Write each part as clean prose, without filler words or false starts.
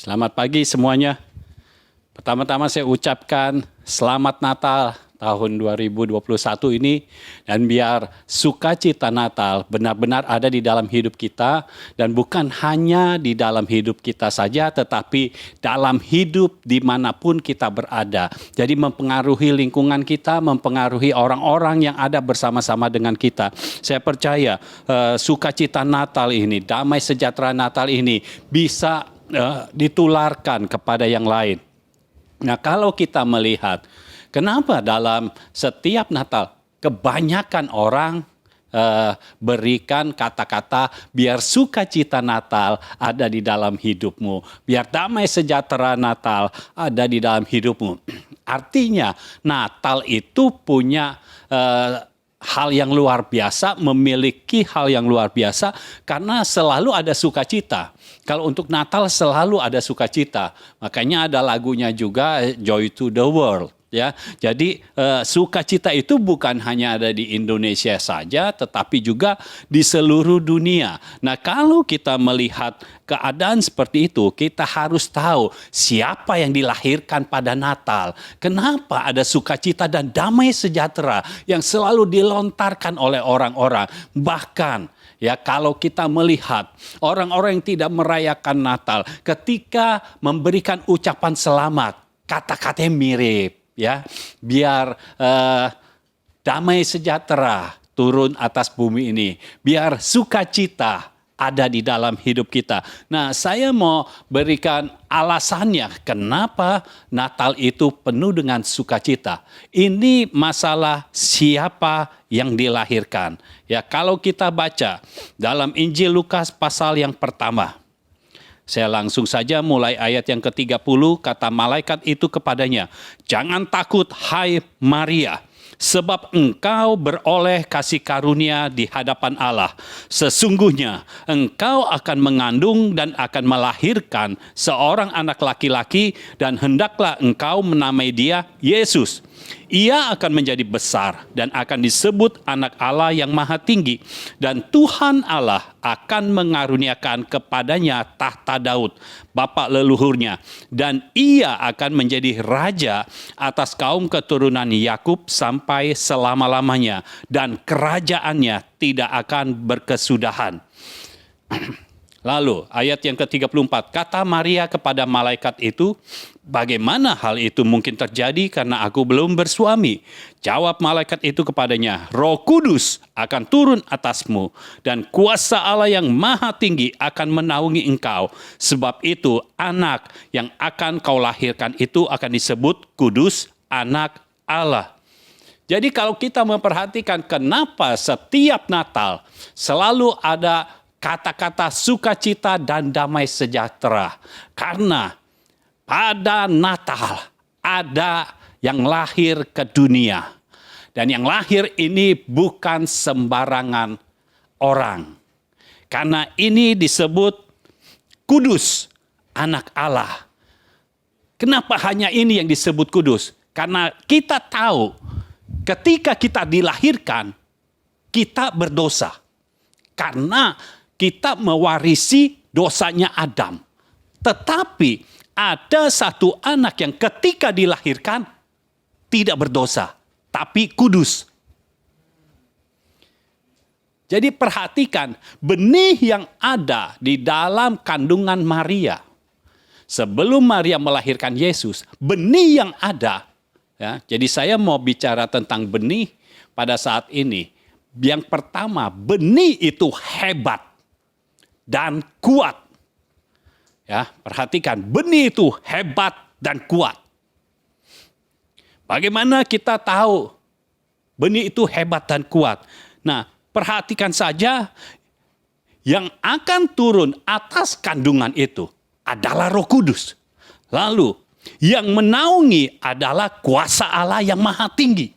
Selamat pagi semuanya. Pertama-tama saya ucapkan selamat Natal tahun 2021 ini, dan biar sukacita Natal benar-benar ada di dalam hidup kita, dan bukan hanya di dalam hidup kita saja, tetapi dalam hidup dimanapun kita berada. Jadi mempengaruhi lingkungan kita, mempengaruhi orang-orang yang ada bersama-sama dengan kita. Saya percaya sukacita Natal ini, damai sejahtera Natal ini bisa ditularkan kepada yang lain. Nah, kalau kita melihat kenapa dalam setiap Natal kebanyakan orang berikan kata-kata biar sukacita Natal ada di dalam hidupmu, biar damai sejahtera Natal ada di dalam hidupmu. Artinya Natal itu punya hal yang luar biasa, memiliki hal yang luar biasa karena selalu ada sukacita. Kalau untuk Natal selalu ada sukacita. Makanya ada lagunya juga, Joy to the World. Ya, jadi sukacita itu bukan hanya ada di Indonesia saja, tetapi juga di seluruh dunia. Nah, kalau kita melihat keadaan seperti itu, kita harus tahu siapa yang dilahirkan pada Natal. Kenapa ada sukacita dan damai sejahtera yang selalu dilontarkan oleh orang-orang. Bahkan ya, kalau kita melihat orang-orang yang tidak merayakan Natal, ketika memberikan ucapan selamat, kata-katanya mirip. Ya, biar damai sejahtera turun atas bumi ini, biar sukacita ada di dalam hidup kita. Nah, saya mau berikan alasannya kenapa Natal itu penuh dengan sukacita. Ini masalah siapa yang dilahirkan. Ya, kalau kita baca dalam Injil Lukas pasal yang pertama, saya langsung saja mulai ayat yang ke-30, kata malaikat itu kepadanya, "Jangan takut, hai Maria, sebab engkau beroleh kasih karunia di hadapan Allah. Sesungguhnya engkau akan mengandung dan akan melahirkan seorang anak laki-laki, dan hendaklah engkau menamai dia Yesus. Ia akan menjadi besar dan akan disebut Anak Allah yang Maha Tinggi. Dan Tuhan Allah akan mengaruniakan kepadanya tahta Daud, bapa leluhurnya. Dan ia akan menjadi raja atas kaum keturunan Yakub sampai selama-lamanya. Dan kerajaannya tidak akan berkesudahan." Lalu ayat yang ke-34, kata Maria kepada malaikat itu, "Bagaimana hal itu mungkin terjadi karena aku belum bersuami?" Jawab malaikat itu kepadanya, "Roh Kudus akan turun atasmu, dan kuasa Allah yang Maha Tinggi akan menaungi engkau. Sebab itu anak yang akan kau lahirkan itu akan disebut Kudus, Anak Allah." Jadi kalau kita memperhatikan kenapa setiap Natal selalu ada kata-kata sukacita dan damai sejahtera. Karena pada Natal ada yang lahir ke dunia. Dan yang lahir ini bukan sembarangan orang. Karena ini disebut Kudus, Anak Allah. Kenapa hanya ini yang disebut kudus? Karena kita tahu ketika kita dilahirkan, kita berdosa. Karena kita mewarisi dosanya Adam. Tetapi ada satu anak yang ketika dilahirkan tidak berdosa, tapi kudus. Jadi perhatikan benih yang ada di dalam kandungan Maria. Sebelum Maria melahirkan Yesus, benih yang ada. Ya, jadi saya mau bicara tentang benih pada saat ini. Yang pertama, benih itu hebat dan kuat. Ya, perhatikan, benih itu hebat dan kuat. Bagaimana kita tahu benih itu hebat dan kuat? Nah, perhatikan saja, yang akan turun atas kandungan itu adalah Roh Kudus. Lalu, yang menaungi adalah kuasa Allah yang Maha Tinggi.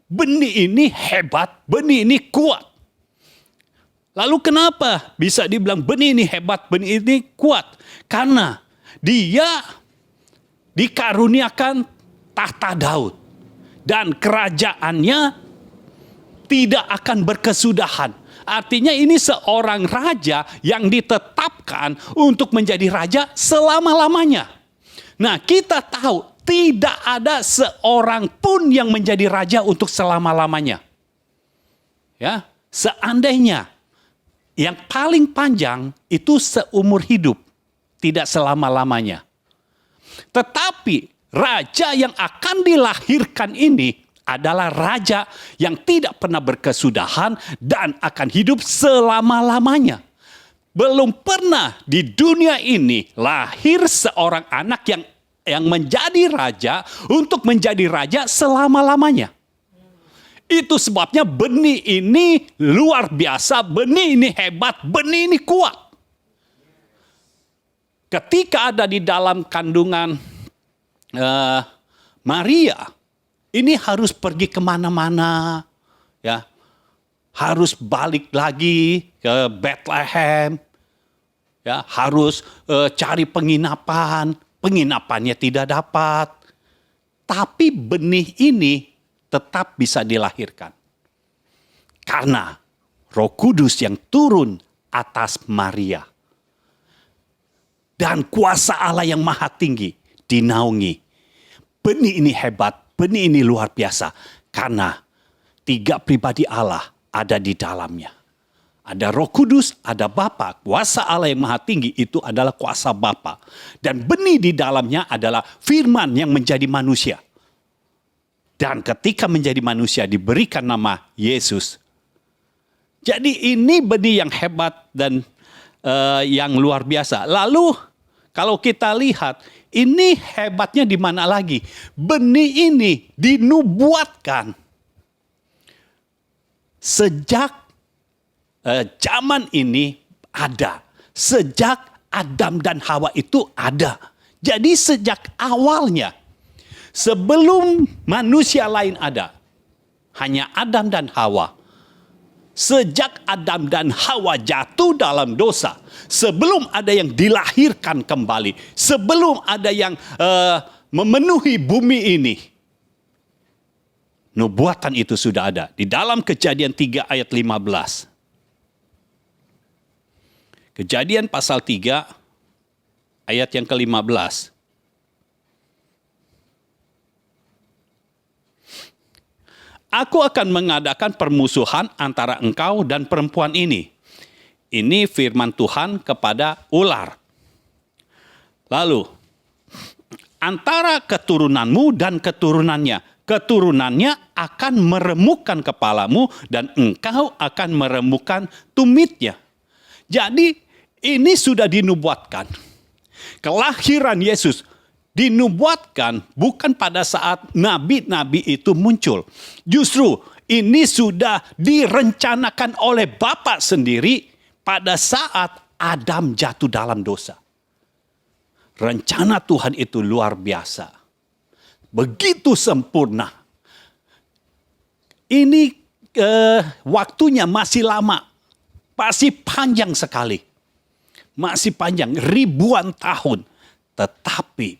Benih ini hebat, benih ini kuat. Lalu kenapa bisa dibilang benih ini hebat, benih ini kuat? Karena dia dikaruniakan tahta Daud. Dan kerajaannya tidak akan berkesudahan. Artinya ini seorang raja yang ditetapkan untuk menjadi raja selama-lamanya. Nah, kita tahu tidak ada seorang pun yang menjadi raja untuk selama-lamanya. Ya, seandainya yang paling panjang itu seumur hidup, tidak selama-lamanya. Tetapi raja yang akan dilahirkan ini adalah raja yang tidak pernah berkesudahan dan akan hidup selama-lamanya. Belum pernah di dunia ini lahir seorang anak yang menjadi raja untuk menjadi raja selama-lamanya. Itu sebabnya benih ini luar biasa, benih ini hebat, benih ini kuat. Ketika ada di dalam kandungan Maria, ini harus pergi kemana-mana, ya, harus balik lagi ke Bethlehem, ya, harus cari penginapan, penginapannya tidak dapat, tapi benih ini tetap bisa dilahirkan karena Roh Kudus yang turun atas Maria dan kuasa Allah yang maha tinggi dinaungi. Benih ini hebat. Benih ini luar biasa karena 3 pribadi Allah ada di dalamnya. Ada Roh Kudus, ada Bapa. Kuasa Allah yang maha tinggi itu adalah kuasa Bapa. Dan benih di dalamnya adalah firman yang menjadi manusia. Dan ketika menjadi manusia diberikan nama Yesus. Jadi ini benih yang hebat dan yang luar biasa. Lalu kalau kita lihat, ini hebatnya di mana lagi? Benih ini dinubuatkan sejak zaman ini ada. Sejak Adam dan Hawa itu ada. Jadi sejak awalnya, sebelum manusia lain ada, hanya Adam dan Hawa. Sejak Adam dan Hawa jatuh dalam dosa, sebelum ada yang dilahirkan kembali, sebelum ada yang memenuhi bumi ini, nubuatan itu sudah ada. Di dalam Kejadian 3 ayat 15. Kejadian pasal 3 ayat yang ke-15. Aku akan mengadakan permusuhan antara engkau dan perempuan ini. Ini firman Tuhan kepada ular. Lalu, antara keturunanmu dan keturunannya. Keturunannya akan meremukkan kepalamu dan engkau akan meremukkan tumitnya. Jadi, ini sudah dinubuatkan. Kelahiran Yesus dinubuatkan bukan pada saat nabi-nabi itu muncul. Justru ini sudah direncanakan oleh Bapa sendiri pada saat Adam jatuh dalam dosa. Rencana Tuhan itu luar biasa. Begitu sempurna. Ini waktunya masih lama. Masih panjang sekali. Masih panjang, ribuan tahun. Tetapi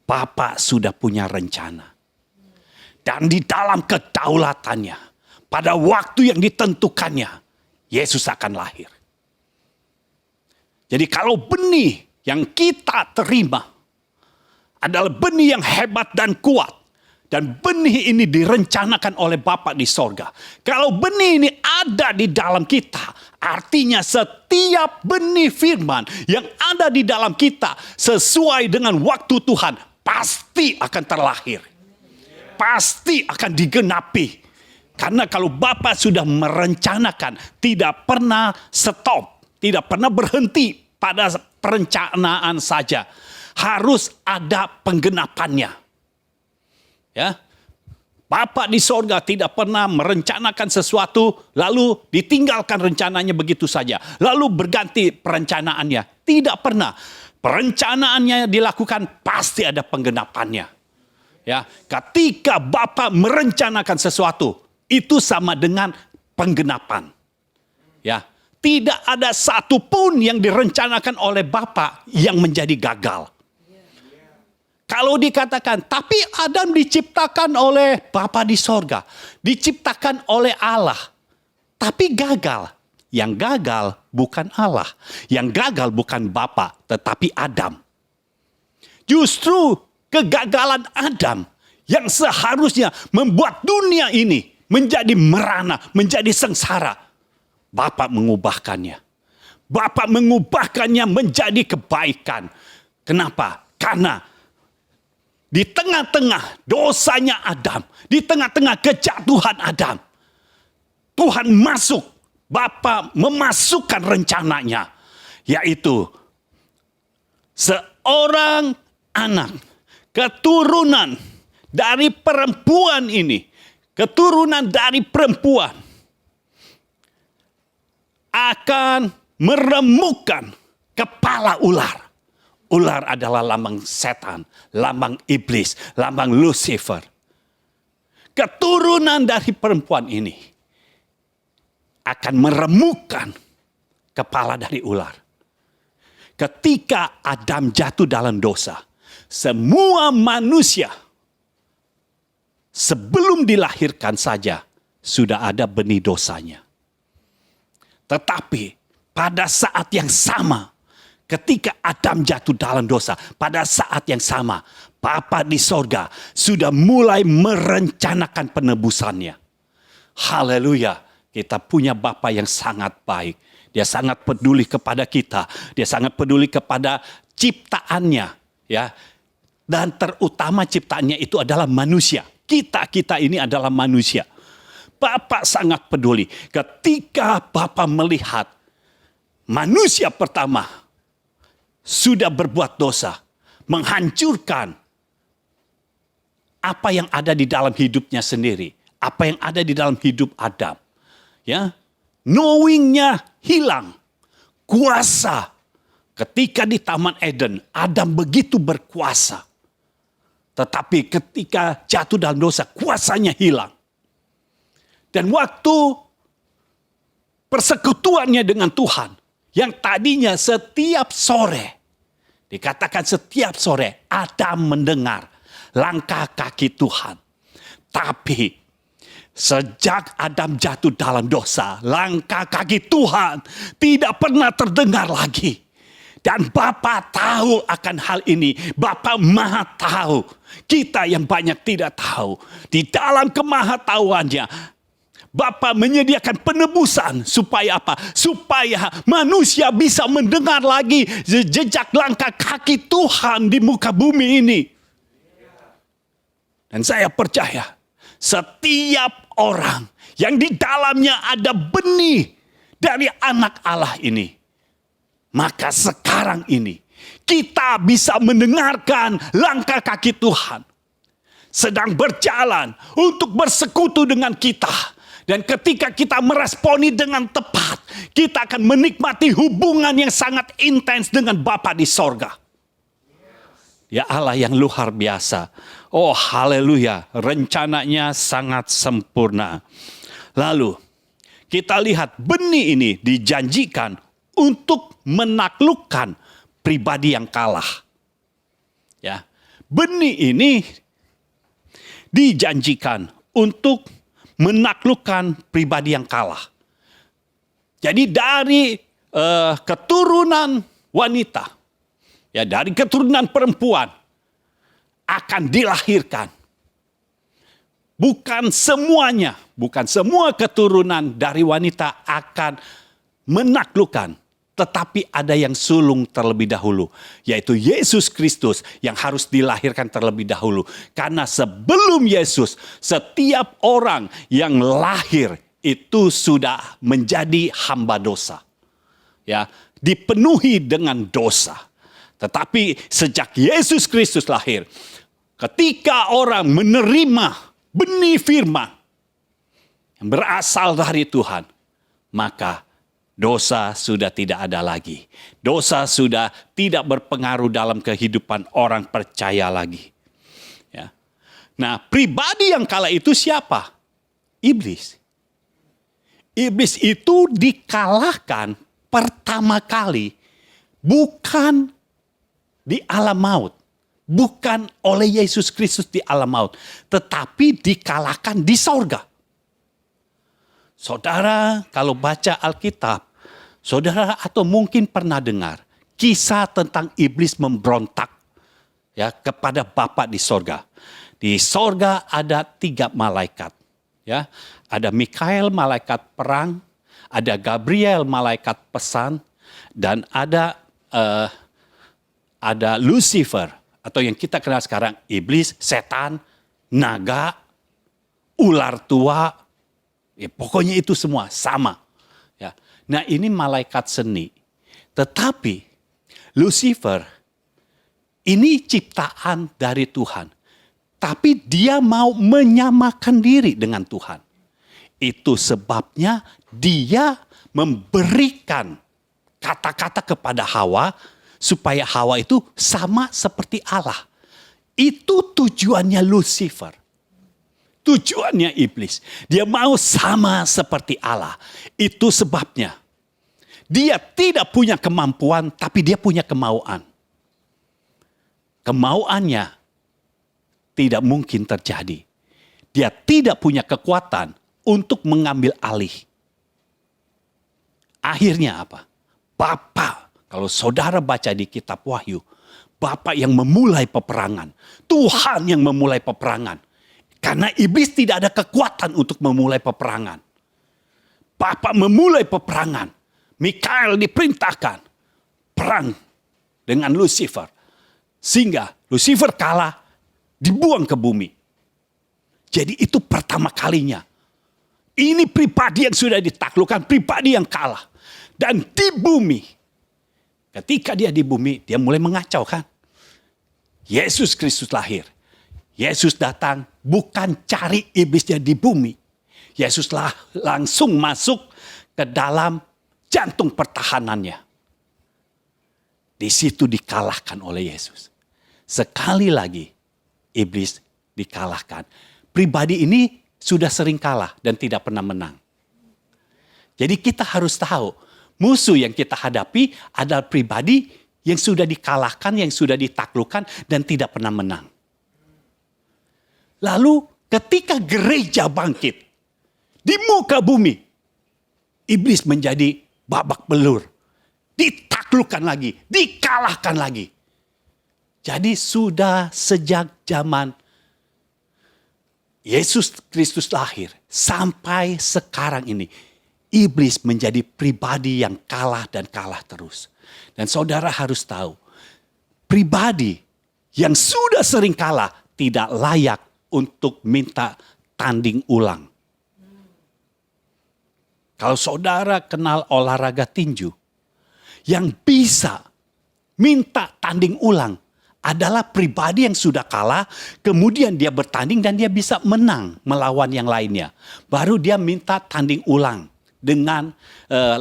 Bapa sudah punya rencana. Dan di dalam kedaulatannya, pada waktu yang ditentukannya, Yesus akan lahir. Jadi kalau benih yang kita terima adalah benih yang hebat dan kuat. Dan benih ini direncanakan oleh Bapa di sorga. Kalau benih ini ada di dalam kita, artinya setiap benih firman yang ada di dalam kita sesuai dengan waktu Tuhan, pasti akan terlahir. Pasti akan digenapi. Karena kalau Bapa sudah merencanakan, tidak pernah stop, tidak pernah berhenti pada perencanaan saja. Harus ada penggenapannya. Ya, Bapa di sorga tidak pernah merencanakan sesuatu lalu ditinggalkan rencananya begitu saja. Lalu berganti perencanaannya. Tidak pernah. Perencanaannya dilakukan pasti ada penggenapannya. Ya, ketika Bapa merencanakan sesuatu, itu sama dengan penggenapan. Ya, tidak ada satupun yang direncanakan oleh Bapa yang menjadi gagal. Kalau dikatakan, tapi Adam diciptakan oleh Bapa di sorga. Diciptakan oleh Allah. tapi gagal. Yang gagal bukan Allah, yang gagal bukan Bapa, tetapi Adam. Justru kegagalan Adam yang seharusnya membuat dunia ini menjadi merana, menjadi sengsara. Bapa mengubahkannya. Bapa mengubahkannya menjadi kebaikan. Kenapa? Karena di tengah-tengah dosanya Adam, di tengah-tengah kejatuhan Adam, Tuhan masuk, Bapa memasukkan rencananya, yaitu seorang anak, keturunan dari perempuan ini, keturunan dari perempuan akan meremukkan kepala ular. Ular adalah lambang setan, lambang iblis, lambang Lucifer. Keturunan dari perempuan ini akan meremukkan kepala dari ular. Ketika Adam jatuh dalam dosa, semua manusia sebelum dilahirkan saja sudah ada benih dosanya. Tetapi pada saat yang sama, ketika Adam jatuh dalam dosa, pada saat yang sama, Bapa di sorga sudah mulai merencanakan penebusannya. Haleluya, kita punya Bapa yang sangat baik. Dia sangat peduli kepada kita. Dia sangat peduli kepada ciptaannya. Ya. Dan terutama ciptaannya itu adalah manusia. Kita ini adalah manusia. Bapa sangat peduli. Ketika Bapa melihat manusia pertama sudah berbuat dosa, menghancurkan apa yang ada di dalam hidupnya sendiri, apa yang ada di dalam hidup Adam. Ya, knowing-nya hilang, kuasa. Ketika di Taman Eden, Adam begitu berkuasa. Tetapi ketika jatuh dalam dosa, kuasanya hilang. Dan waktu persekutuannya dengan Tuhan, yang tadinya setiap sore, dikatakan setiap sore Adam mendengar langkah kaki Tuhan. Tapi sejak Adam jatuh dalam dosa, langkah kaki Tuhan tidak pernah terdengar lagi. Dan Bapa tahu akan hal ini. Bapa maha tahu. Kita yang banyak tidak tahu. Di dalam kemahatauannya, Bapa menyediakan penebusan supaya apa? Supaya manusia bisa mendengar lagi jejak langkah kaki Tuhan di muka bumi ini. Dan saya percaya setiap orang yang di dalamnya ada benih dari anak Allah ini, maka sekarang ini kita bisa mendengarkan langkah kaki Tuhan sedang berjalan untuk bersekutu dengan kita. Dan ketika kita meresponi dengan tepat, kita akan menikmati hubungan yang sangat intens dengan Bapa di sorga. Ya Allah yang luar biasa. Oh haleluya, rencananya sangat sempurna. Lalu kita lihat benih ini dijanjikan untuk menaklukkan pribadi yang kalah. Ya, benih ini dijanjikan untuk menaklukkan pribadi yang kalah. Jadi dari keturunan wanita, ya dari keturunan perempuan akan dilahirkan. Bukan semuanya, bukan semua keturunan dari wanita akan menaklukkan. Tetapi ada yang sulung terlebih dahulu, yaitu Yesus Kristus yang harus dilahirkan terlebih dahulu. Karena sebelum Yesus, setiap orang yang lahir itu sudah menjadi hamba dosa. Ya, dipenuhi dengan dosa. Tetapi sejak Yesus Kristus lahir, ketika orang menerima benih firman yang berasal dari Tuhan, maka dosa sudah tidak ada lagi. Dosa sudah tidak berpengaruh dalam kehidupan orang percaya lagi. Ya. Nah, pribadi yang kalah itu siapa? Iblis. Iblis itu dikalahkan pertama kali bukan di alam maut. Bukan oleh Yesus Kristus di alam maut. Tetapi dikalahkan di sorga. Saudara kalau baca Alkitab, saudara atau mungkin pernah dengar kisah tentang iblis memberontak ya kepada Bapa di sorga. Di sorga ada 3 malaikat. Ya, ada Mikael malaikat perang, ada Gabriel malaikat pesan, dan ada Lucifer atau yang kita kenal sekarang iblis, setan, naga, ular tua. Ya, pokoknya itu semua sama. Ya. Nah ini malaikat seni. Tetapi Lucifer ini ciptaan dari Tuhan. Tapi dia mau menyamakan diri dengan Tuhan. Itu sebabnya dia memberikan kata-kata kepada Hawa supaya Hawa itu sama seperti Allah. Itu tujuannya Lucifer. Tujuannya iblis. Dia mau sama seperti Allah. Itu sebabnya dia tidak punya kemampuan tapi dia punya kemauan. Kemauannya tidak mungkin terjadi. Dia tidak punya kekuatan untuk mengambil alih. Akhirnya apa? Bapa, kalau saudara baca di kitab Wahyu, Bapa yang memulai peperangan. Tuhan yang memulai peperangan. Karena iblis tidak ada kekuatan untuk memulai peperangan. Bapa memulai peperangan. Mikael diperintahkan perang dengan Lucifer. Sehingga Lucifer kalah, dibuang ke bumi. Jadi itu pertama kalinya. Ini pribadi yang sudah ditaklukkan, pribadi yang kalah. Dan di bumi, ketika dia di bumi, dia mulai mengacau kan. Yesus Kristus lahir. Yesus datang bukan cari iblisnya di bumi. Yesus langsung masuk ke dalam jantung pertahanannya. Di situ dikalahkan oleh Yesus. Sekali lagi, iblis dikalahkan. Pribadi ini sudah sering kalah dan tidak pernah menang. Jadi kita harus tahu, musuh yang kita hadapi adalah pribadi yang sudah dikalahkan, yang sudah ditaklukkan dan tidak pernah menang. Lalu ketika gereja bangkit di muka bumi, iblis menjadi babak belur. Ditaklukkan lagi, dikalahkan lagi. Jadi sudah sejak zaman Yesus Kristus lahir sampai sekarang ini, iblis menjadi pribadi yang kalah dan kalah terus. Dan saudara harus tahu, pribadi yang sudah sering kalah tidak layak untuk minta tanding ulang. Kalau saudara kenal olahraga tinju, yang bisa minta tanding ulang adalah pribadi yang sudah kalah, kemudian dia bertanding dan dia bisa menang melawan yang lainnya. Baru dia minta tanding ulang dengan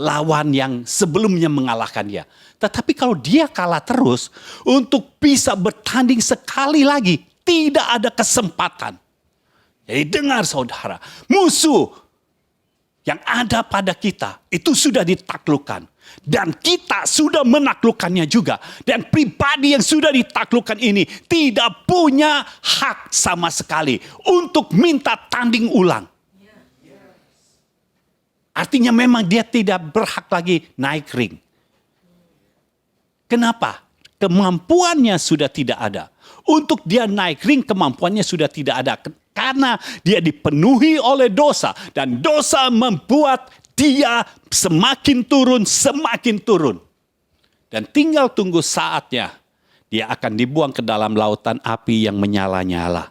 lawan yang sebelumnya mengalahkan dia. Tetapi kalau dia kalah terus, untuk bisa bertanding sekali lagi, tidak ada kesempatan. Jadi dengar saudara, musuh yang ada pada kita itu sudah ditaklukkan. Dan kita sudah menaklukkannya juga. Dan pribadi yang sudah ditaklukkan ini tidak punya hak sama sekali untuk minta tanding ulang. Artinya memang dia tidak berhak lagi naik ring. Kenapa? Kemampuannya sudah tidak ada. Untuk dia naik ring kemampuannya sudah tidak ada. Karena dia dipenuhi oleh dosa. Dan dosa membuat dia semakin turun. Dan tinggal tunggu saatnya dia akan dibuang ke dalam lautan api yang menyala-nyala.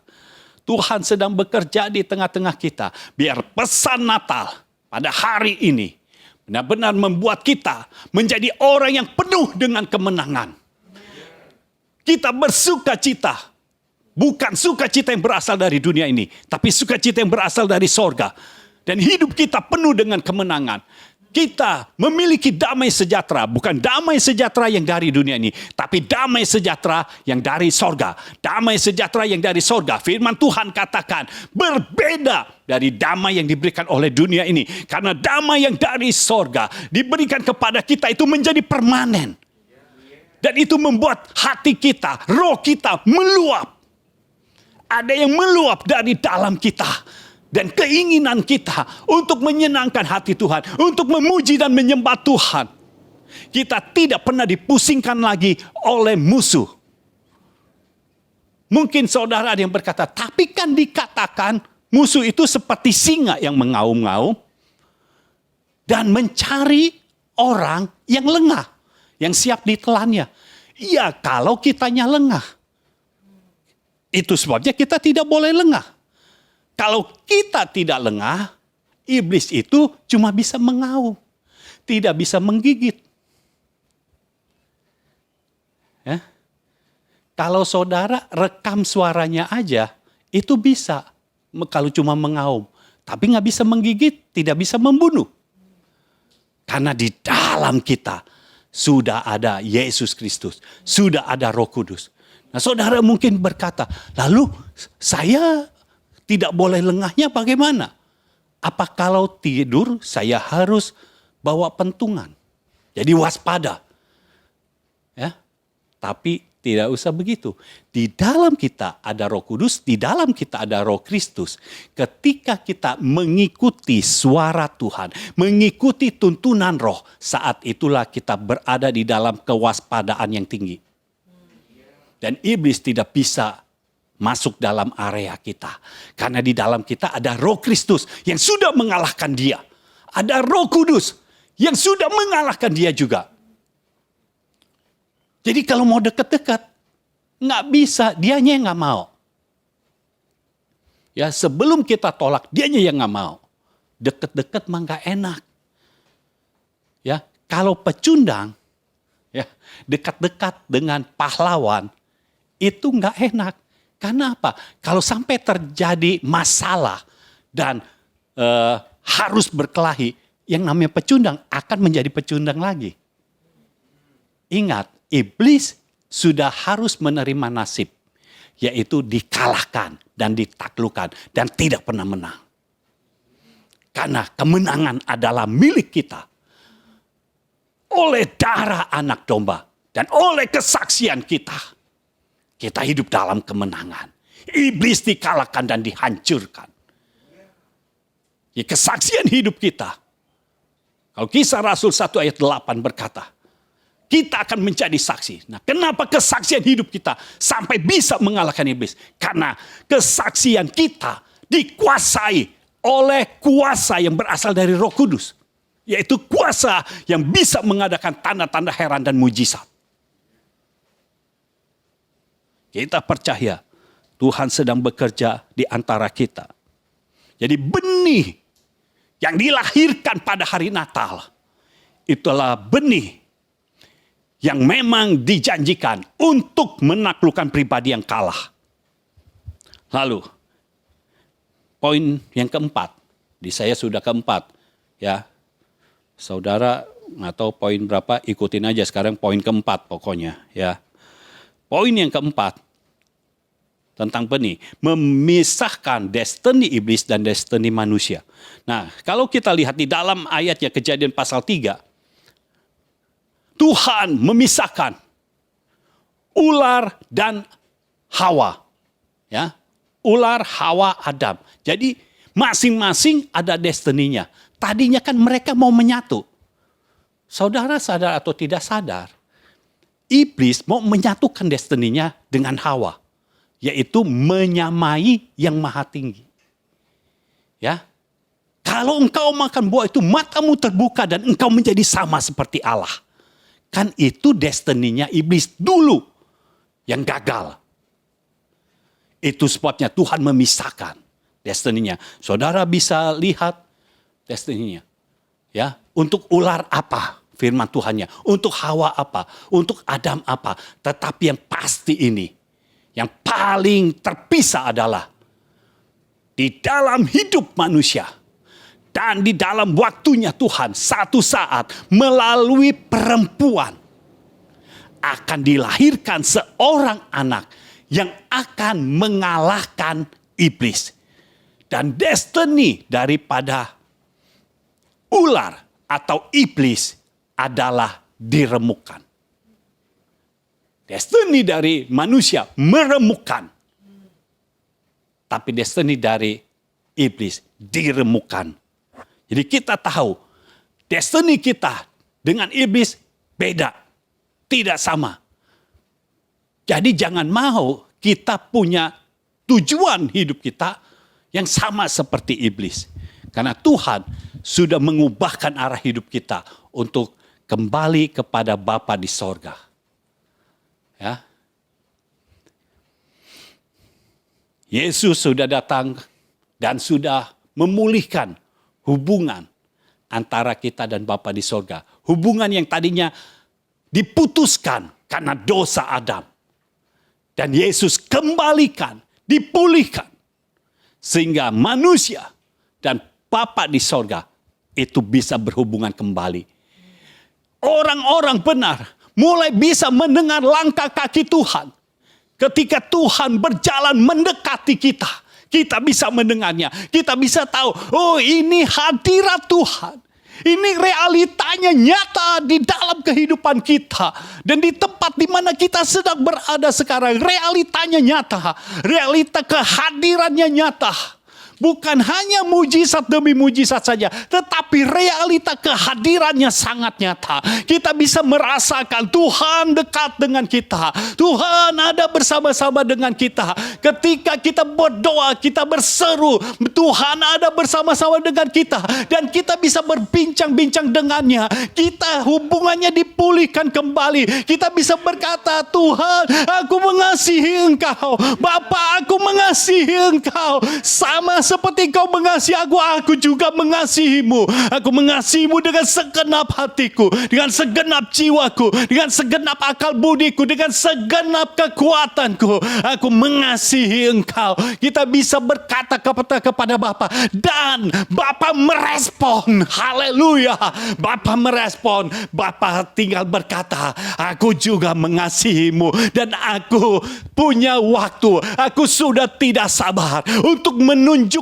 Tuhan sedang bekerja di tengah-tengah kita. Biar pesan Natal pada hari ini benar-benar membuat kita menjadi orang yang penuh dengan kemenangan. Kita bersukacita. Bukan sukacita yang berasal dari dunia ini. Tapi sukacita yang berasal dari sorga. Dan hidup kita penuh dengan kemenangan. Kita memiliki damai sejahtera. Bukan damai sejahtera yang dari dunia ini. Tapi damai sejahtera yang dari sorga. Damai sejahtera yang dari sorga. Firman Tuhan katakan berbeda dari damai yang diberikan oleh dunia ini. Karena damai yang dari sorga diberikan kepada kita itu menjadi permanen. Dan itu membuat hati kita, roh kita meluap. Ada yang meluap dari dalam kita. dan keinginan kita untuk menyenangkan hati Tuhan, untuk memuji dan menyembah Tuhan. Kita tidak pernah dipusingkan lagi oleh musuh. Mungkin saudara ada yang berkata, tapi kan dikatakan musuh itu seperti singa yang mengaum-ngaum dan mencari orang yang lengah, yang siap ditelannya. Ya, kalau kitanya lengah. Itu sebabnya kita tidak boleh lengah. Kalau kita tidak lengah, iblis itu cuma bisa mengaum, tidak bisa menggigit. Ya. Kalau saudara rekam suaranya aja, itu bisa. Kalau cuma mengaum, tapi nggak bisa menggigit, tidak bisa membunuh. Karena di dalam kita sudah ada Yesus Kristus, sudah ada Roh Kudus. Nah, saudara mungkin berkata, lalu saya tidak boleh lengahnya bagaimana? Apa kalau tidur saya harus bawa pentungan? Jadi waspada. Ya. Tapi tidak usah begitu. Di dalam kita ada Roh Kudus, di dalam kita ada Roh Kristus. Ketika kita mengikuti suara Tuhan, mengikuti tuntunan Roh, saat itulah kita berada di dalam kewaspadaan yang tinggi. Dan iblis tidak bisa masuk dalam area kita. Karena di dalam kita ada Roh Kristus yang sudah mengalahkan dia. Ada Roh Kudus yang sudah mengalahkan dia juga. Jadi kalau mau dekat-dekat, nggak bisa, dianya yang nggak mau. Ya, sebelum kita tolak, dianya yang nggak mau. Dekat-dekat mah nggak enak. Ya, kalau pecundang, ya, dekat-dekat dengan pahlawan, itu nggak enak. Karena apa? Kalau sampai terjadi masalah dan harus berkelahi, yang namanya pecundang akan menjadi pecundang lagi. Ingat, iblis sudah harus menerima nasib, yaitu dikalahkan dan ditaklukkan dan tidak pernah menang. Karena kemenangan adalah milik kita oleh darah anak domba dan oleh kesaksian kita. Kita hidup dalam kemenangan. Iblis dikalahkan dan dihancurkan. Ya, kesaksian hidup kita. Kalau Kisah Rasul 1 ayat 8 berkata, kita akan menjadi saksi. Nah, kenapa kesaksian hidup kita sampai bisa mengalahkan iblis? Karena kesaksian kita dikuasai oleh kuasa yang berasal dari Roh Kudus. Yaitu kuasa yang bisa mengadakan tanda-tanda heran dan mujizat. Kita percaya Tuhan sedang bekerja di antara kita. Jadi benih yang dilahirkan pada hari Natal, itulah benih yang memang dijanjikan untuk menaklukkan pribadi yang kalah. Lalu, poin yang keempat, di saya sudah keempat. Ya, saudara nggak tahu poin berapa, ikutin aja sekarang poin keempat pokoknya. Ya. Poin yang keempat tentang benih, memisahkan destiny iblis dan destiny manusia. Nah, kalau kita lihat di dalam ayatnya Kejadian pasal 3, Tuhan memisahkan ular dan Hawa. Ya, ular, Hawa, Adam. Jadi masing-masing ada destiny-nya. Tadinya kan mereka mau menyatu. Saudara sadar atau tidak sadar, iblis mau menyatukan destiny-nya dengan Hawa, yaitu menyamai yang maha tinggi. Ya, kalau engkau makan buah itu matamu terbuka dan engkau menjadi sama seperti Allah. Kan itu destiny-nya iblis dulu yang gagal. Itu sebabnya Tuhan memisahkan destiny-nya. Saudara bisa lihat destiny-nya. Ya, untuk ular apa? Firman Tuhannya. Untuk Hawa apa? Untuk Adam apa? Tetapi yang pasti ini, yang paling terpisah adalah di dalam hidup manusia dan di dalam waktunya Tuhan, satu saat melalui perempuan akan dilahirkan seorang anak yang akan mengalahkan iblis. Dan destiny daripada ular atau iblis adalah diremukkan. Destiny dari manusia meremukkan. Tapi destiny dari iblis diremukkan. Jadi kita tahu destiny kita dengan iblis beda, tidak sama. Jadi jangan mau kita punya tujuan hidup kita yang sama seperti iblis. Karena Tuhan sudah mengubahkan arah hidup kita untuk kembali kepada Bapa di sorga. Ya. Yesus sudah datang dan sudah memulihkan hubungan antara kita dan Bapa di sorga. Hubungan yang tadinya diputuskan karena dosa Adam. Dan Yesus kembalikan, dipulihkan. Sehingga manusia dan Bapa di sorga itu bisa berhubungan kembali. Orang-orang benar mulai bisa mendengar langkah kaki Tuhan. Ketika Tuhan berjalan mendekati kita, kita bisa mendengarnya. Kita bisa tahu, oh ini hadirat Tuhan. Ini realitanya nyata di dalam kehidupan kita. Dan di tempat di mana kita sedang berada sekarang, realitanya nyata. Realita kehadirannya nyata. Bukan hanya mujizat demi mujizat saja, tetapi realita kehadirannya sangat nyata. Kita bisa merasakan Tuhan dekat dengan kita. Tuhan ada bersama-sama dengan kita. Ketika kita berdoa, kita berseru, Tuhan ada bersama-sama dengan kita. Dan kita bisa berbincang-bincang dengannya. Kita hubungannya dipulihkan kembali. Kita bisa berkata, Tuhan, aku mengasihi Engkau. Bapa, aku mengasihi Engkau. Sama seperti Kau mengasihi aku juga mengasihimu. Aku mengasihimu dengan segenap hatiku, dengan segenap jiwaku, dengan segenap akal budiku, dengan segenap kekuatanku. Aku mengasihi Engkau. Kita bisa berkata kepada Bapa dan Bapa merespon. Haleluya. Bapa merespon. Bapa tinggal berkata, aku juga mengasihimu dan aku punya waktu. Aku sudah tidak sabar untuk menunjukkan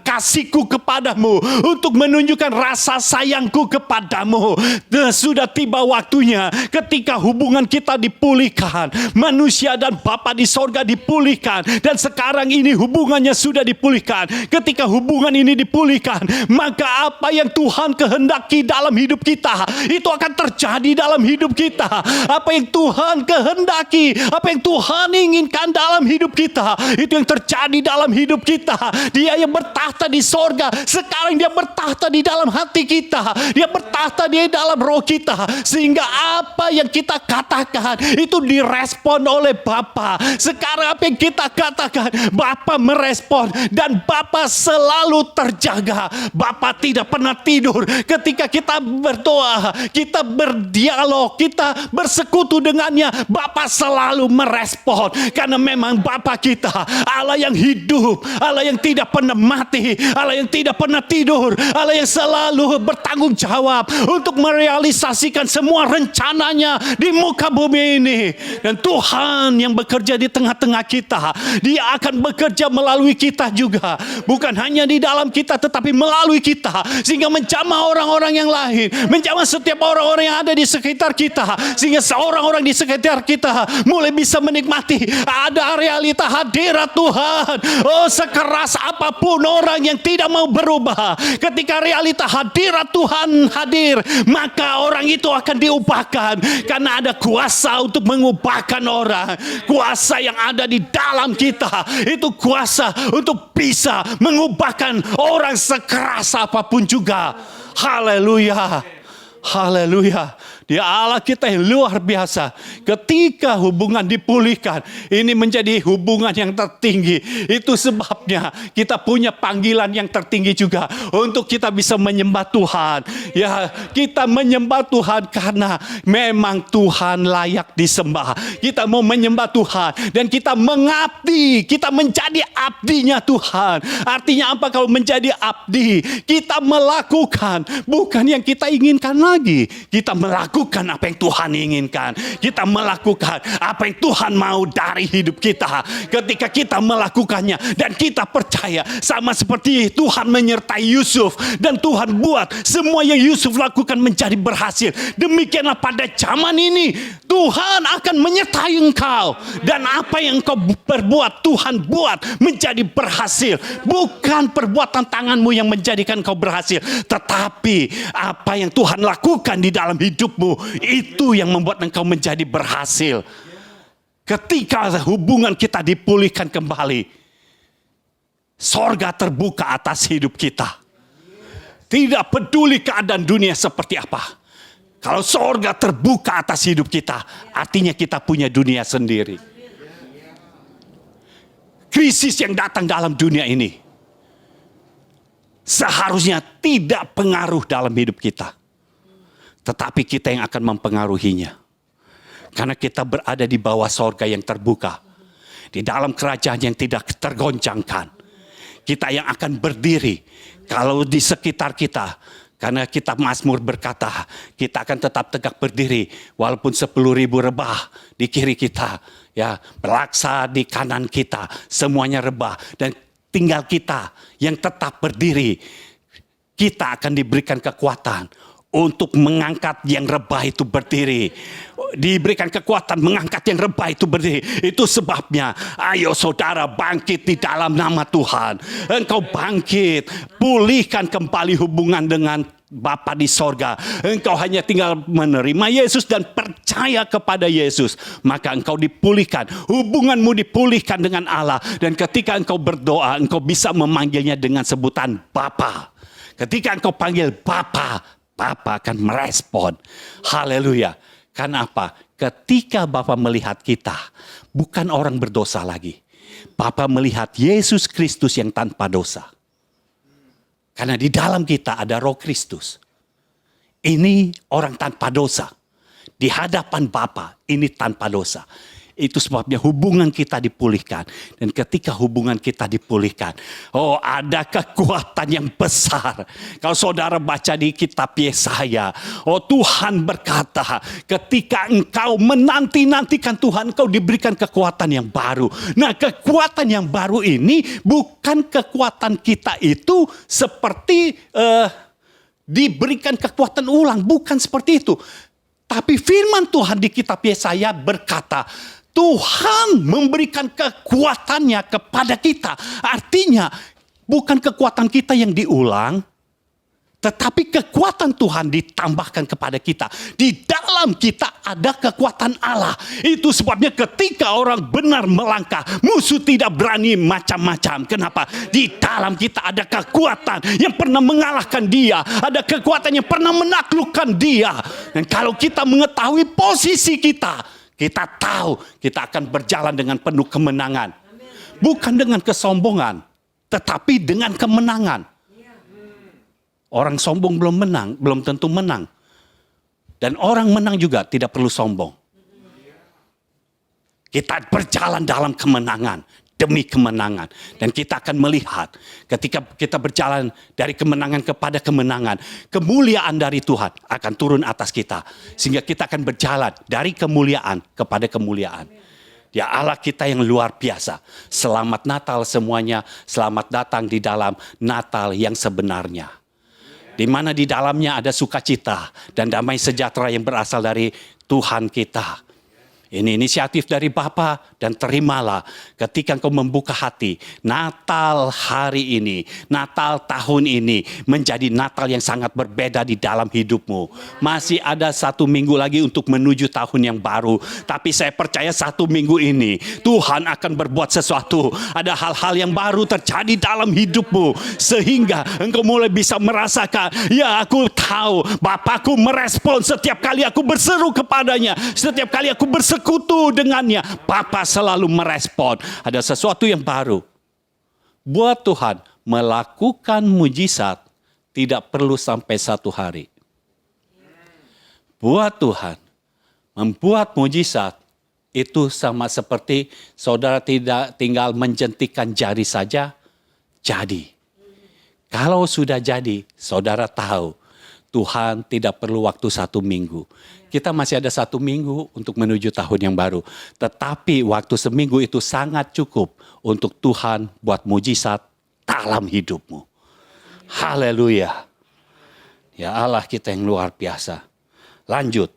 kasihku kepadamu, untuk menunjukkan rasa sayangku kepadamu. Dan sudah tiba waktunya ketika hubungan kita dipulihkan, manusia dan Bapa di sorga dipulihkan, dan sekarang ini hubungannya sudah dipulihkan. Ketika hubungan ini dipulihkan, maka apa yang Tuhan kehendaki dalam hidup kita itu akan terjadi dalam hidup kita. Apa yang Tuhan kehendaki, apa yang Tuhan inginkan dalam hidup kita, itu yang terjadi dalam hidup kita. Dia yang bertahta di sorga, sekarang Dia bertahta di dalam hati kita. Dia bertahta di dalam roh kita, sehingga apa yang kita katakan itu direspon oleh Bapa. Sekarang apa yang kita katakan, Bapa merespon, dan Bapa selalu terjaga. Bapa tidak pernah tidur. Ketika kita berdoa, kita berdialog, kita bersekutu dengannya, Bapa selalu merespon. Karena memang Bapa kita Allah yang hidup, Allah yang tidak pernah mati, Allah yang tidak pernah tidur, Allah yang selalu bertanggung jawab untuk merealisasikan semua rencananya di muka bumi ini. Dan Tuhan yang bekerja di tengah-tengah kita, Dia akan bekerja melalui kita juga. Bukan hanya di dalam kita, tetapi melalui kita, sehingga menjamah orang-orang yang lain, menjamah setiap orang-orang yang ada di sekitar kita, sehingga seorang-orang di sekitar kita mulai bisa menikmati ada realita hadirat Tuhan. Oh, sekeras apapun orang yang tidak mau berubah, ketika realita hadirat Tuhan hadir, maka orang itu akan diubahkan. Karena ada kuasa untuk mengubahkan orang. Kuasa yang ada di dalam kita, itu kuasa untuk bisa mengubahkan orang sekeras apapun juga. Haleluya. Haleluya. Dia Allah kita yang luar biasa. Ketika hubungan dipulihkan, ini menjadi hubungan yang tertinggi. Itu sebabnya kita punya panggilan yang tertinggi juga, untuk kita bisa menyembah Tuhan. Ya, kita menyembah Tuhan karena memang Tuhan layak disembah. Kita mau menyembah Tuhan dan kita mengabdi. Kita menjadi abdinya Tuhan. Artinya apa kalau menjadi abdi? Kita melakukan bukan yang kita inginkan lagi. Kita melakukan melakukan apa yang Tuhan inginkan. Kita melakukan apa yang Tuhan mau dari hidup kita. Ketika kita melakukannya dan kita percaya, sama seperti Tuhan menyertai Yusuf dan Tuhan buat semua yang Yusuf lakukan menjadi berhasil. Demikianlah pada zaman ini Tuhan akan menyertai engkau, dan apa yang engkau perbuat Tuhan buat menjadi berhasil. Bukan perbuatan tanganmu yang menjadikan engkau berhasil, tetapi apa yang Tuhan lakukan di dalam hidupmu, itu yang membuat engkau menjadi berhasil. Ketika hubungan kita dipulihkan kembali, sorga terbuka atas hidup kita. Tidak peduli keadaan dunia seperti apa. Kalau sorga terbuka atas hidup kita, artinya kita punya dunia sendiri. Krisis yang datang dalam dunia ini seharusnya tidak pengaruh dalam hidup kita, tetapi kita yang akan mempengaruhinya. Karena kita berada di bawah sorga yang terbuka, di dalam kerajaan yang tidak tergoncangkan. Kita yang akan berdiri kalau di sekitar kita. Karena kitab Mazmur berkata, kita akan tetap tegak berdiri walaupun 10.000 rebah di kiri kita, ya, berlaksa di kanan kita, semuanya rebah, dan tinggal kita yang tetap berdiri. Kita akan diberikan kekuatan untuk mengangkat yang rebah itu berdiri. Diberikan kekuatan mengangkat yang rebah itu berdiri. Itu sebabnya, ayo saudara bangkit di dalam nama Tuhan. Engkau bangkit, pulihkan kembali hubungan dengan Bapa di sorga. Engkau hanya tinggal menerima Yesus dan percaya kepada Yesus, maka engkau dipulihkan. Hubunganmu dipulihkan dengan Allah. Dan ketika engkau berdoa, engkau bisa memanggilnya dengan sebutan Bapa. Ketika engkau panggil Bapa, Bapa akan merespon. Haleluya. Karena apa? Ketika Bapa melihat kita, bukan orang berdosa lagi. Bapa melihat Yesus Kristus yang tanpa dosa. Karena di dalam kita ada Roh Kristus. Ini orang tanpa dosa. Di hadapan Bapa, ini tanpa dosa. Itu sebabnya hubungan kita dipulihkan. Dan ketika hubungan kita dipulihkan, oh, ada kekuatan yang besar. Kalau saudara baca di kitab Yesaya, oh, Tuhan berkata, ketika engkau menanti-nantikan Tuhan, engkau diberikan kekuatan yang baru. Nah, kekuatan yang baru ini bukan kekuatan kita itu seperti diberikan kekuatan ulang. Bukan seperti itu. Tapi firman Tuhan di kitab Yesaya berkata, Tuhan memberikan kekuatannya kepada kita. Artinya bukan kekuatan kita yang diulang, tetapi kekuatan Tuhan ditambahkan kepada kita. Di dalam kita ada kekuatan Allah. Itu sebabnya ketika orang benar melangkah, musuh tidak berani macam-macam. Kenapa? Di dalam kita ada kekuatan yang pernah mengalahkan dia. Ada kekuatan yang pernah menaklukkan dia. Dan kalau kita mengetahui posisi kita, kita tahu kita akan berjalan dengan penuh kemenangan. Bukan dengan kesombongan, tetapi dengan kemenangan. Orang sombong belum menang, belum tentu menang. Dan orang menang juga tidak perlu sombong. Kita berjalan dalam kemenangan, demi kemenangan. Dan kita akan melihat ketika kita berjalan dari kemenangan kepada kemenangan, kemuliaan dari Tuhan akan turun atas kita. Sehingga kita akan berjalan dari kemuliaan kepada kemuliaan. Ya Allah kita yang luar biasa. Selamat Natal semuanya, selamat datang di dalam Natal yang sebenarnya. Di mana di dalamnya ada sukacita dan damai sejahtera yang berasal dari Tuhan kita. Ini inisiatif dari Bapa dan terimalah ketika engkau membuka hati. Natal hari ini, Natal tahun ini menjadi Natal yang sangat berbeda di dalam hidupmu. Masih ada 1 minggu lagi untuk menuju tahun yang baru. Tapi saya percaya 1 minggu ini Tuhan akan berbuat sesuatu. Ada hal-hal yang baru terjadi dalam hidupmu. Sehingga engkau mulai bisa merasakan, ya aku tahu Bapakku merespon setiap kali aku berseru kepadanya. Setiap kali aku bersekutu dengannya, Bapa selalu merespon. Ada sesuatu yang baru. Buat Tuhan melakukan mujizat tidak perlu sampai 1 hari. Buat Tuhan membuat mujizat itu sama seperti saudara tidak tinggal menjentikan jari saja, jadi. Kalau sudah jadi, saudara tahu Tuhan tidak perlu waktu 1 minggu. Kita masih ada 1 minggu untuk menuju tahun yang baru. Tetapi waktu seminggu itu sangat cukup untuk Tuhan buat mujizat dalam hidupmu. Haleluya. Ya Allah, kita yang luar biasa. Lanjut,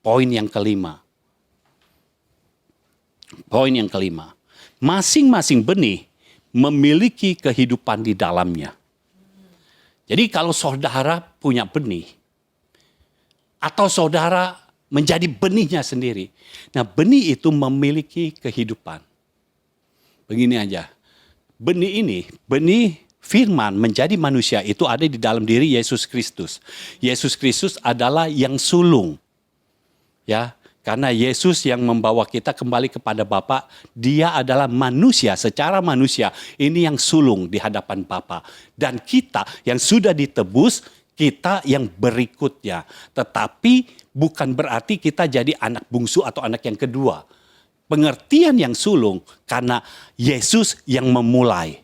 poin yang kelima. Poin yang kelima. Masing-masing benih memiliki kehidupan di dalamnya. Jadi kalau saudara punya benih, atau saudara menjadi benihnya sendiri. Nah, benih itu memiliki kehidupan. Begini aja, benih ini, benih firman menjadi manusia itu ada di dalam diri Yesus Kristus. Yesus Kristus adalah yang sulung. Ya, karena Yesus yang membawa kita kembali kepada Bapa, dia adalah manusia, secara manusia. Ini yang sulung di hadapan Bapa. Dan kita yang sudah ditebus, kita yang berikutnya. Tetapi bukan berarti kita jadi anak bungsu atau anak yang kedua. Pengertian yang sulung karena Yesus yang memulai.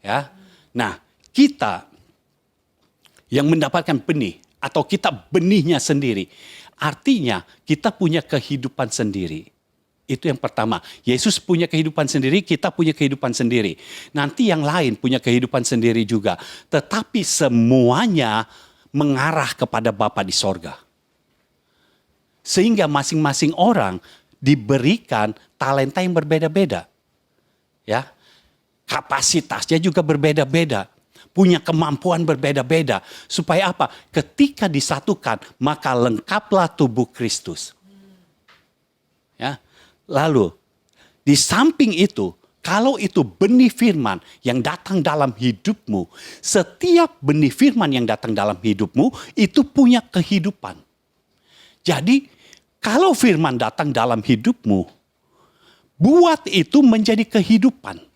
Ya. Nah, kita yang mendapatkan benih atau kita benihnya sendiri. Artinya kita punya kehidupan sendiri. Itu yang pertama. Yesus punya kehidupan sendiri, kita punya kehidupan sendiri. Nanti yang lain punya kehidupan sendiri juga. Tetapi semuanya mengarah kepada Bapa di sorga. Sehingga masing-masing orang diberikan talenta yang berbeda-beda. Ya. Kapasitasnya juga berbeda-beda. Punya kemampuan berbeda-beda. Supaya apa? Ketika disatukan, maka lengkaplah tubuh Kristus. Ya. Lalu, di samping itu, kalau itu benih firman yang datang dalam hidupmu, setiap benih firman yang datang dalam hidupmu, itu punya kehidupan. Jadi, kalau firman datang dalam hidupmu, buat itu menjadi kehidupan.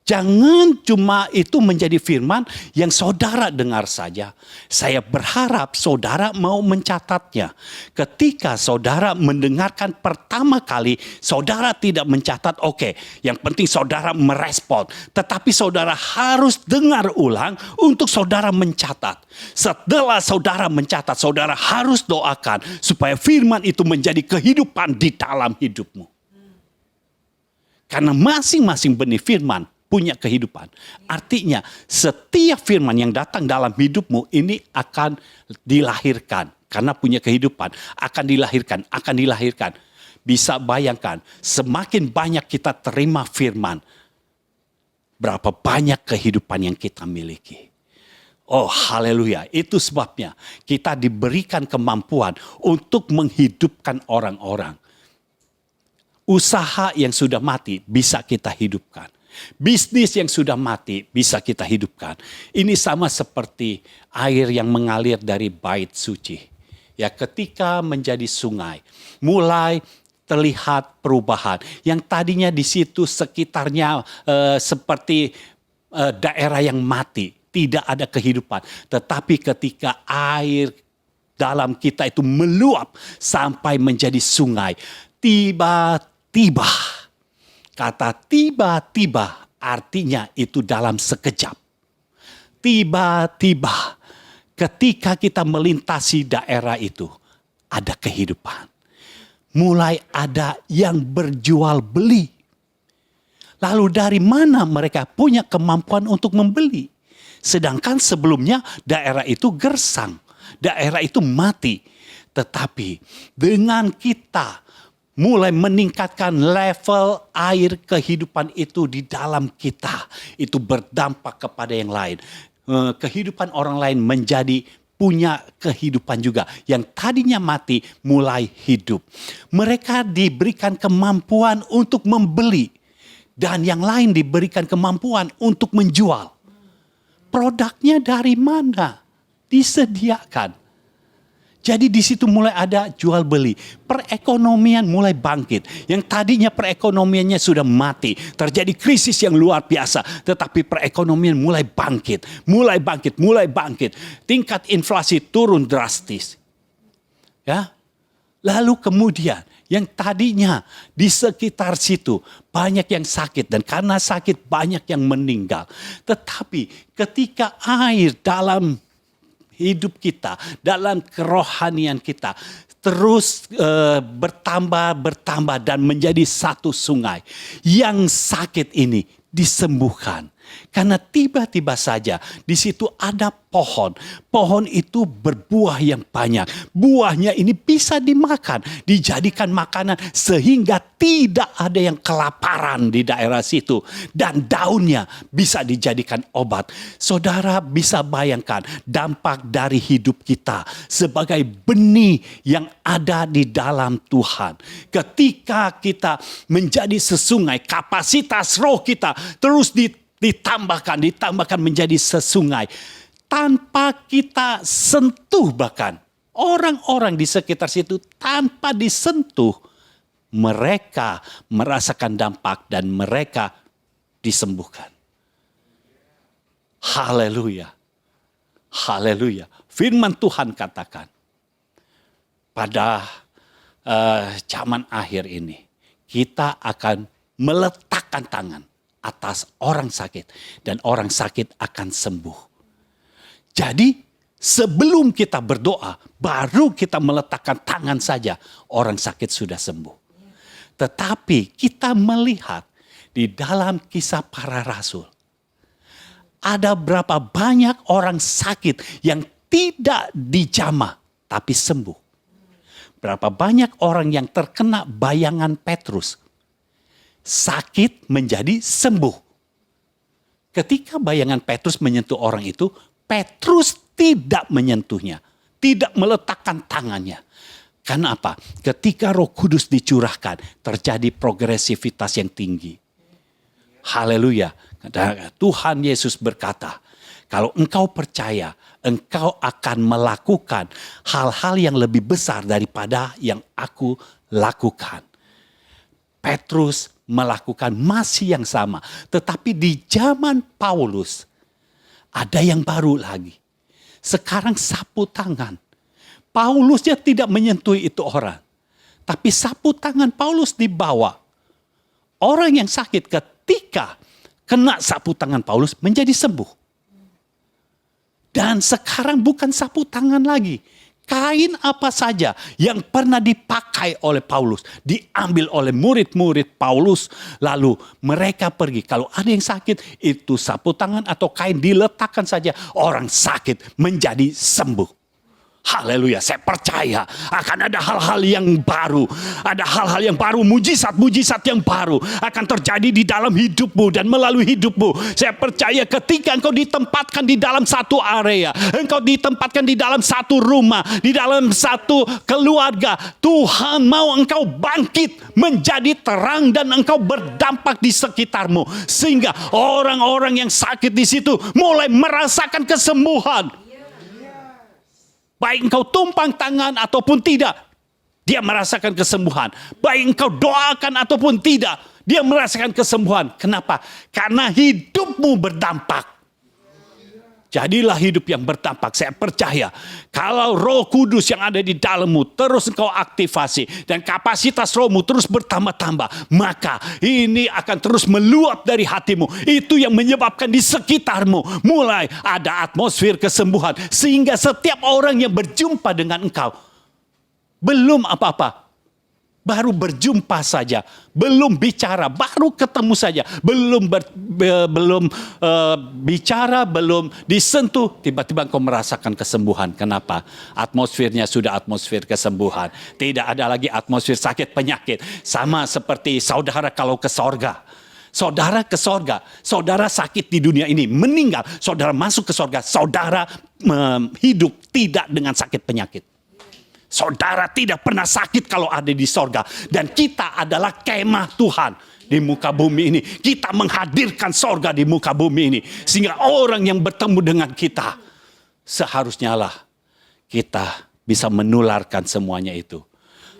Jangan cuma itu menjadi firman yang saudara dengar saja. Saya berharap saudara mau mencatatnya. Ketika saudara mendengarkan pertama kali, saudara tidak mencatat, oke. Yang penting saudara merespon. Tetapi saudara harus dengar ulang untuk saudara mencatat. Setelah saudara mencatat, saudara harus doakan supaya firman itu menjadi kehidupan di dalam hidupmu. Karena masing-masing benih firman punya kehidupan. Artinya setiap firman yang datang dalam hidupmu ini akan dilahirkan. Karena punya kehidupan. Akan dilahirkan. Bisa bayangkan, semakin banyak kita terima firman, berapa banyak kehidupan yang kita miliki. Oh haleluya, itu sebabnya kita diberikan kemampuan untuk menghidupkan orang-orang. Usaha yang sudah mati bisa kita hidupkan. Bisnis yang sudah mati bisa kita hidupkan. Ini sama seperti air yang mengalir dari bait suci. Ya, ketika menjadi sungai, mulai terlihat perubahan. Yang tadinya di situ sekitarnya seperti daerah yang mati, tidak ada kehidupan. Tetapi ketika air dalam kita itu meluap sampai menjadi sungai, tiba-tiba. Kata tiba-tiba artinya itu dalam sekejap. Tiba-tiba ketika kita melintasi daerah itu ada kehidupan. Mulai ada yang berjual beli. Lalu dari mana mereka punya kemampuan untuk membeli? Sedangkan sebelumnya daerah itu gersang. Daerah itu mati. Tetapi dengan kita mulai meningkatkan level air kehidupan itu di dalam kita. Itu berdampak kepada yang lain. Kehidupan orang lain menjadi punya kehidupan juga. Yang tadinya mati mulai hidup. Mereka diberikan kemampuan untuk membeli. Dan yang lain diberikan kemampuan untuk menjual. Produknya dari mana? Disediakan. Jadi di situ mulai ada jual beli. Perekonomian mulai bangkit. Yang tadinya perekonomiannya sudah mati. Terjadi krisis yang luar biasa. Tetapi perekonomian mulai bangkit. Mulai bangkit. Tingkat inflasi turun drastis. Ya. Lalu kemudian yang tadinya di sekitar situ banyak yang sakit. Dan karena sakit banyak yang meninggal. Tetapi ketika air dalam hidup kita, dalam kerohanian kita terus bertambah dan menjadi satu sungai. Yang sakit ini disembuhkan. Karena tiba-tiba saja di situ ada pohon. Pohon itu berbuah yang banyak. Buahnya ini bisa dimakan, dijadikan makanan sehingga tidak ada yang kelaparan di daerah situ. Dan daunnya bisa dijadikan obat. Saudara bisa bayangkan dampak dari hidup kita sebagai benih yang ada di dalam Tuhan. Ketika kita menjadi sesungai, kapasitas roh kita terus ditambahkan menjadi sesungai. Tanpa kita sentuh bahkan. Orang-orang di sekitar situ tanpa disentuh. Mereka merasakan dampak dan mereka disembuhkan. Haleluya. Haleluya. Firman Tuhan katakan. Pada zaman akhir ini. Kita akan meletakkan tangan atas orang sakit dan orang sakit akan sembuh. Jadi sebelum kita berdoa, baru kita meletakkan tangan saja, orang sakit sudah sembuh. Tetapi kita melihat di dalam Kisah Para Rasul, ada berapa banyak orang sakit yang tidak dijamah tapi sembuh. Berapa banyak orang yang terkena bayangan Petrus, sakit menjadi sembuh. Ketika bayangan Petrus menyentuh orang itu, Petrus tidak menyentuhnya. Tidak meletakkan tangannya. Karena apa? Ketika Roh Kudus dicurahkan, terjadi progresivitas yang tinggi. Haleluya. Tuhan Yesus berkata, kalau engkau percaya, engkau akan melakukan hal-hal yang lebih besar daripada yang aku lakukan. Petrus melakukan masih yang sama. Tetapi di zaman Paulus ada yang baru lagi. Sekarang sapu tangan. Paulusnya tidak menyentuh itu orang. Tapi sapu tangan Paulus dibawa. Orang yang sakit ketika kena sapu tangan Paulus menjadi sembuh. Dan sekarang bukan sapu tangan lagi. Kain apa saja yang pernah dipakai oleh Paulus, diambil oleh murid-murid Paulus, lalu mereka pergi. Kalau ada yang sakit, itu sapu tangan atau kain diletakkan saja, orang sakit menjadi sembuh. Haleluya, saya percaya akan ada hal-hal yang baru. Ada hal-hal yang baru, mujizat-mujizat yang baru akan terjadi di dalam hidupmu dan melalui hidupmu. Saya percaya ketika engkau ditempatkan di dalam satu area, engkau ditempatkan di dalam satu rumah, di dalam satu keluarga, Tuhan mau engkau bangkit menjadi terang dan engkau berdampak di sekitarmu. Sehingga orang-orang yang sakit di situ mulai merasakan kesembuhan. Baik engkau tumpang tangan ataupun tidak, dia merasakan kesembuhan. Baik engkau doakan ataupun tidak, dia merasakan kesembuhan. Kenapa? Karena hidupmu berdampak. Jadilah hidup yang berdampak. Saya percaya kalau Roh Kudus yang ada di dalammu terus engkau aktifasi dan kapasitas rohmu terus bertambah-tambah, maka ini akan terus meluap dari hatimu. Itu yang menyebabkan di sekitarmu mulai ada atmosfer kesembuhan, sehingga setiap orang yang berjumpa dengan engkau belum apa-apa, baru berjumpa saja, belum bicara, baru ketemu saja, belum bicara, belum disentuh, tiba-tiba engkau merasakan kesembuhan. Kenapa? Atmosfernya sudah atmosfer kesembuhan. Tidak ada lagi atmosfer sakit penyakit. Sama seperti saudara kalau ke sorga. Saudara ke sorga, saudara sakit di dunia ini, meninggal, saudara masuk ke sorga, saudara hidup tidak dengan sakit penyakit. Saudara tidak pernah sakit kalau ada di sorga. Dan kita adalah kemah Tuhan di muka bumi ini. Kita menghadirkan sorga di muka bumi ini. Sehingga orang yang bertemu dengan kita, seharusnya lah kita bisa menularkan semuanya itu.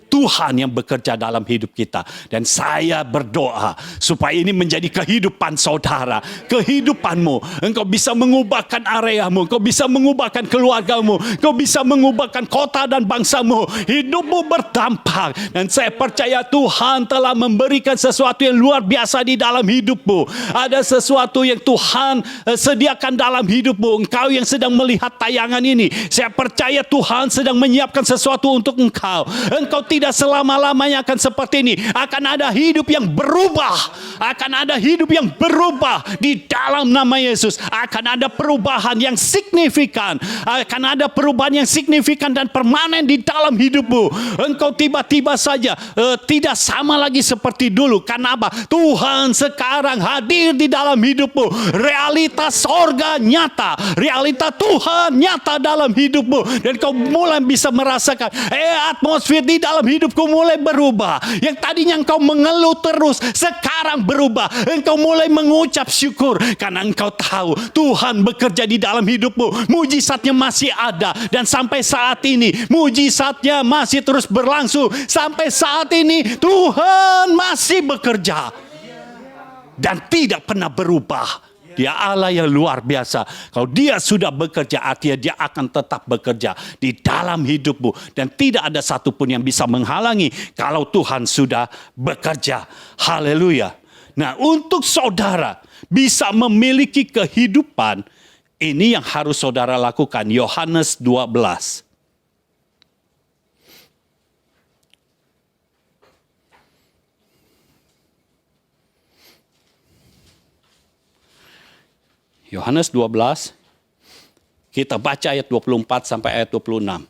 Tuhan yang bekerja dalam hidup kita. Dan saya berdoa supaya ini menjadi kehidupan saudara, kehidupanmu. Engkau bisa mengubahkan areamu, engkau bisa mengubahkan keluargamu, engkau bisa mengubahkan kota dan bangsamu. Hidupmu berdampak. Dan saya percaya Tuhan telah memberikan sesuatu yang luar biasa di dalam hidupmu. Ada sesuatu yang Tuhan sediakan dalam hidupmu. Engkau yang sedang melihat tayangan ini, saya percaya Tuhan sedang menyiapkan sesuatu untuk engkau. Engkau tidak selama-lamanya akan seperti ini. Akan ada hidup yang berubah. Akan ada hidup yang berubah di dalam nama Yesus. Akan ada perubahan yang signifikan. Akan ada perubahan yang signifikan dan permanen di dalam hidupmu. Engkau tiba-tiba saja tidak sama lagi seperti dulu. Karena apa? Tuhan sekarang hadir di dalam hidupmu. Realitas sorga nyata. Realita Tuhan nyata dalam hidupmu. Dan kau mulai bisa merasakan atmosfer di dalam hidupku mulai berubah. Yang tadinya engkau mengeluh terus, sekarang berubah. Engkau mulai mengucap syukur karena engkau tahu Tuhan bekerja di dalam hidupmu. Mujizatnya masih ada. Dan sampai saat ini mujizatnya masih terus berlangsung. Sampai saat ini Tuhan masih bekerja dan tidak pernah berubah. Dia Allah yang luar biasa. Kalau dia sudah bekerja, artinya dia akan tetap bekerja di dalam hidupmu. Dan tidak ada satupun yang bisa menghalangi kalau Tuhan sudah bekerja. Haleluya. Nah, untuk saudara bisa memiliki kehidupan, ini yang harus saudara lakukan. Yohanes 12. Yohanes 12, kita baca ayat 24 sampai ayat 26.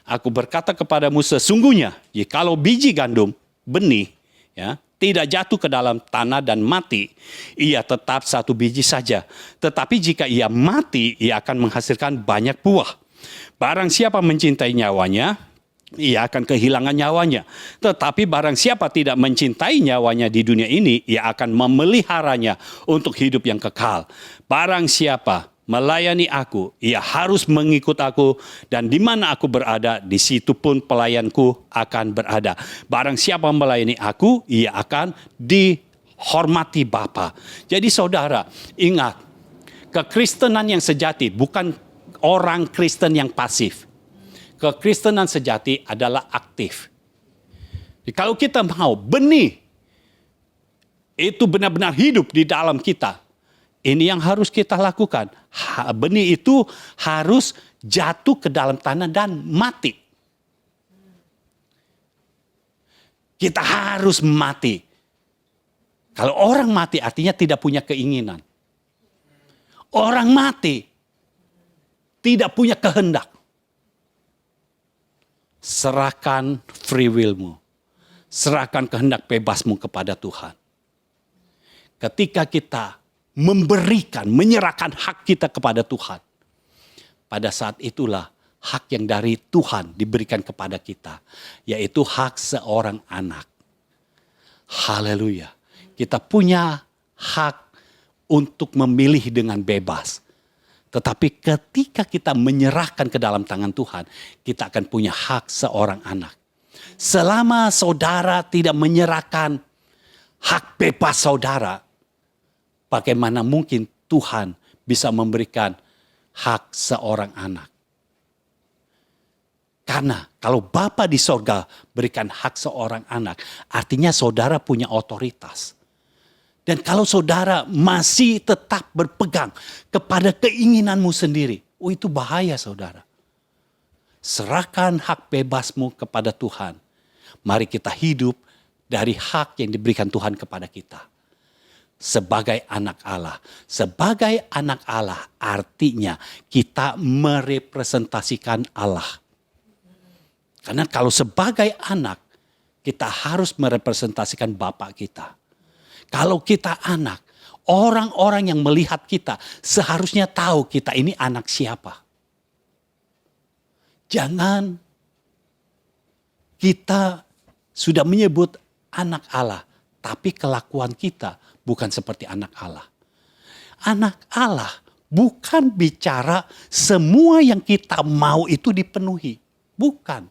Aku berkata kepadamu sesungguhnya, jikalau biji gandum, benih, ya, tidak jatuh ke dalam tanah dan mati, ia tetap satu biji saja. Tetapi jika ia mati, ia akan menghasilkan banyak buah. Barang siapa mencintai nyawanya, ia akan kehilangan nyawanya. Tetapi barang siapa tidak mencintai nyawanya di dunia ini, ia akan memeliharanya untuk hidup yang kekal. Barang siapa melayani aku, ia harus mengikut aku, dan di mana aku berada, di situ pun pelayanku akan berada. Barang siapa melayani aku, ia akan dihormati Bapa. Jadi saudara, ingat, kekristenan yang sejati bukan orang Kristen yang pasif. Kekristenan sejati adalah aktif. Jadi kalau kita mau benih itu benar-benar hidup di dalam kita, ini yang harus kita lakukan. Benih itu harus jatuh ke dalam tanah dan mati. Kita harus mati. Kalau orang mati artinya tidak punya keinginan. Orang mati tidak punya kehendak. Serahkan free willmu. Serahkan kehendak bebasmu kepada Tuhan. Ketika kita memberikan, menyerahkan hak kita kepada Tuhan, pada saat itulah hak yang dari Tuhan diberikan kepada kita, yaitu hak seorang anak. Haleluya. Kita punya hak untuk memilih dengan bebas. Tetapi ketika kita menyerahkan ke dalam tangan Tuhan, kita akan punya hak seorang anak. Selama saudara tidak menyerahkan hak bebas saudara, bagaimana mungkin Tuhan bisa memberikan hak seorang anak? Karena kalau Bapa di sorga berikan hak seorang anak, artinya saudara punya otoritas. Dan kalau saudara masih tetap berpegang kepada keinginanmu sendiri, itu bahaya saudara. Serahkan hak bebasmu kepada Tuhan. Mari kita hidup dari hak yang diberikan Tuhan kepada kita. Sebagai anak Allah. Sebagai anak Allah artinya kita merepresentasikan Allah. Karena kalau sebagai anak, kita harus merepresentasikan Bapa kita. Kalau kita anak, orang-orang yang melihat kita seharusnya tahu kita ini anak siapa. Jangan kita sudah menyebut anak Allah, tapi kelakuan kita bukan seperti anak Allah. Anak Allah bukan bicara semua yang kita mau itu dipenuhi. Bukan.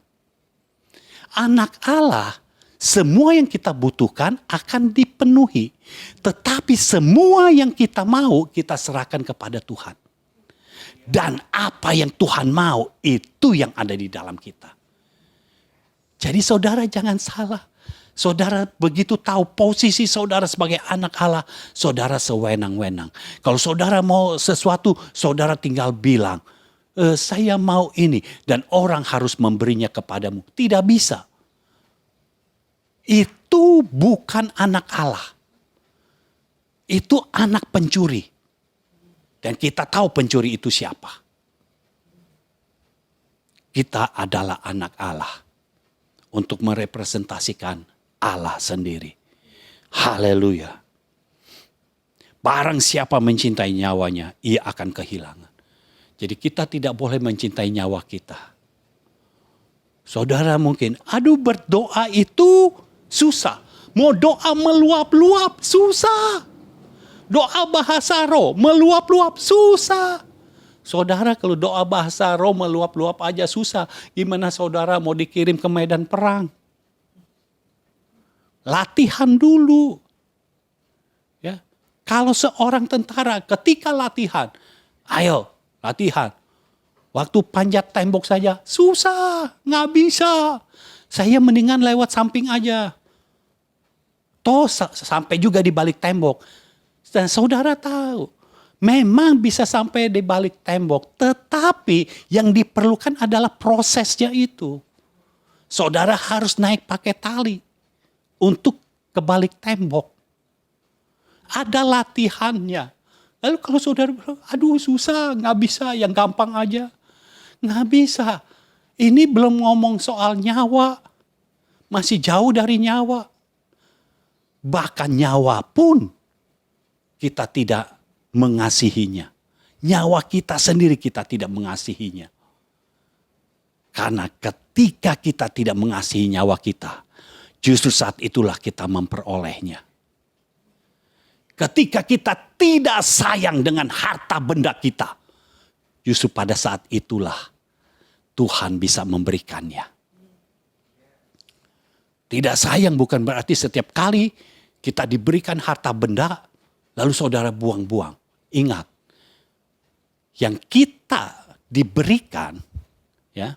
Anak Allah, semua yang kita butuhkan akan dipenuhi. Tetapi semua yang kita mau, kita serahkan kepada Tuhan. Dan apa yang Tuhan mau, itu yang ada di dalam kita. Jadi saudara jangan salah. Saudara begitu tahu posisi saudara sebagai anak Allah, saudara sewenang-wenang. Kalau saudara mau sesuatu, saudara tinggal bilang, saya mau ini. Dan orang harus memberinya kepadamu. Tidak bisa. Itu bukan anak Allah. Itu anak pencuri. Dan kita tahu pencuri itu siapa. Kita adalah anak Allah. Untuk merepresentasikan Allah sendiri. Haleluya. Barang siapa mencintai nyawanya, ia akan kehilangan. Jadi kita tidak boleh mencintai nyawa kita. Saudara mungkin, berdoa itu susah. Mau doa meluap-luap, susah. Doa bahasa roh, meluap-luap, susah. Saudara kalau doa bahasa roh meluap-luap aja susah. Gimana saudara mau dikirim ke medan perang? Latihan dulu. Ya. Kalau seorang tentara ketika latihan, ayo latihan. Waktu panjat tembok saja, susah, nggak bisa. Saya mendingan lewat samping aja. Toh sampai juga di balik tembok. Dan saudara tahu, memang bisa sampai di balik tembok. Tetapi yang diperlukan adalah prosesnya itu. Saudara harus naik pakai tali untuk ke balik tembok. Ada latihannya. Lalu kalau saudara bilang, susah, nggak bisa, yang gampang aja. Nggak bisa. Ini belum ngomong soal nyawa. Masih jauh dari nyawa. Bahkan nyawa pun kita tidak mengasihinya. Nyawa kita sendiri kita tidak mengasihinya. Karena ketika kita tidak mengasihi nyawa kita, justru saat itulah kita memperolehnya. Ketika kita tidak sayang dengan harta benda kita, justru pada saat itulah Tuhan bisa memberikannya. Tidak sayang bukan berarti setiap kali kita diberikan harta benda, lalu saudara buang-buang. Ingat, yang kita diberikan, ya,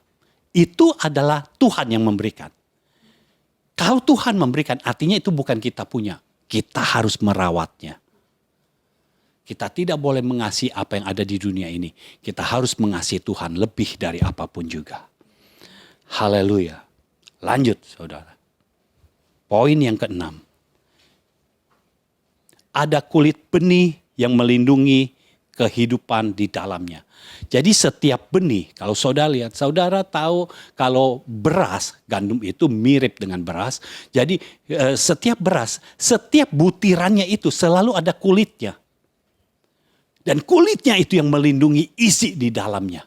itu adalah Tuhan yang memberikan. Kalau Tuhan memberikan, artinya itu bukan kita punya. Kita harus merawatnya. Kita tidak boleh mengasihi apa yang ada di dunia ini. Kita harus mengasihi Tuhan lebih dari apapun juga. Haleluya. Lanjut saudara. Poin yang keenam. Ada kulit benih yang melindungi kehidupan di dalamnya. Jadi setiap benih, kalau saudara lihat, saudara tahu kalau beras, gandum itu mirip dengan beras. Jadi setiap beras, setiap butirannya itu selalu ada kulitnya. Dan kulitnya itu yang melindungi isi di dalamnya.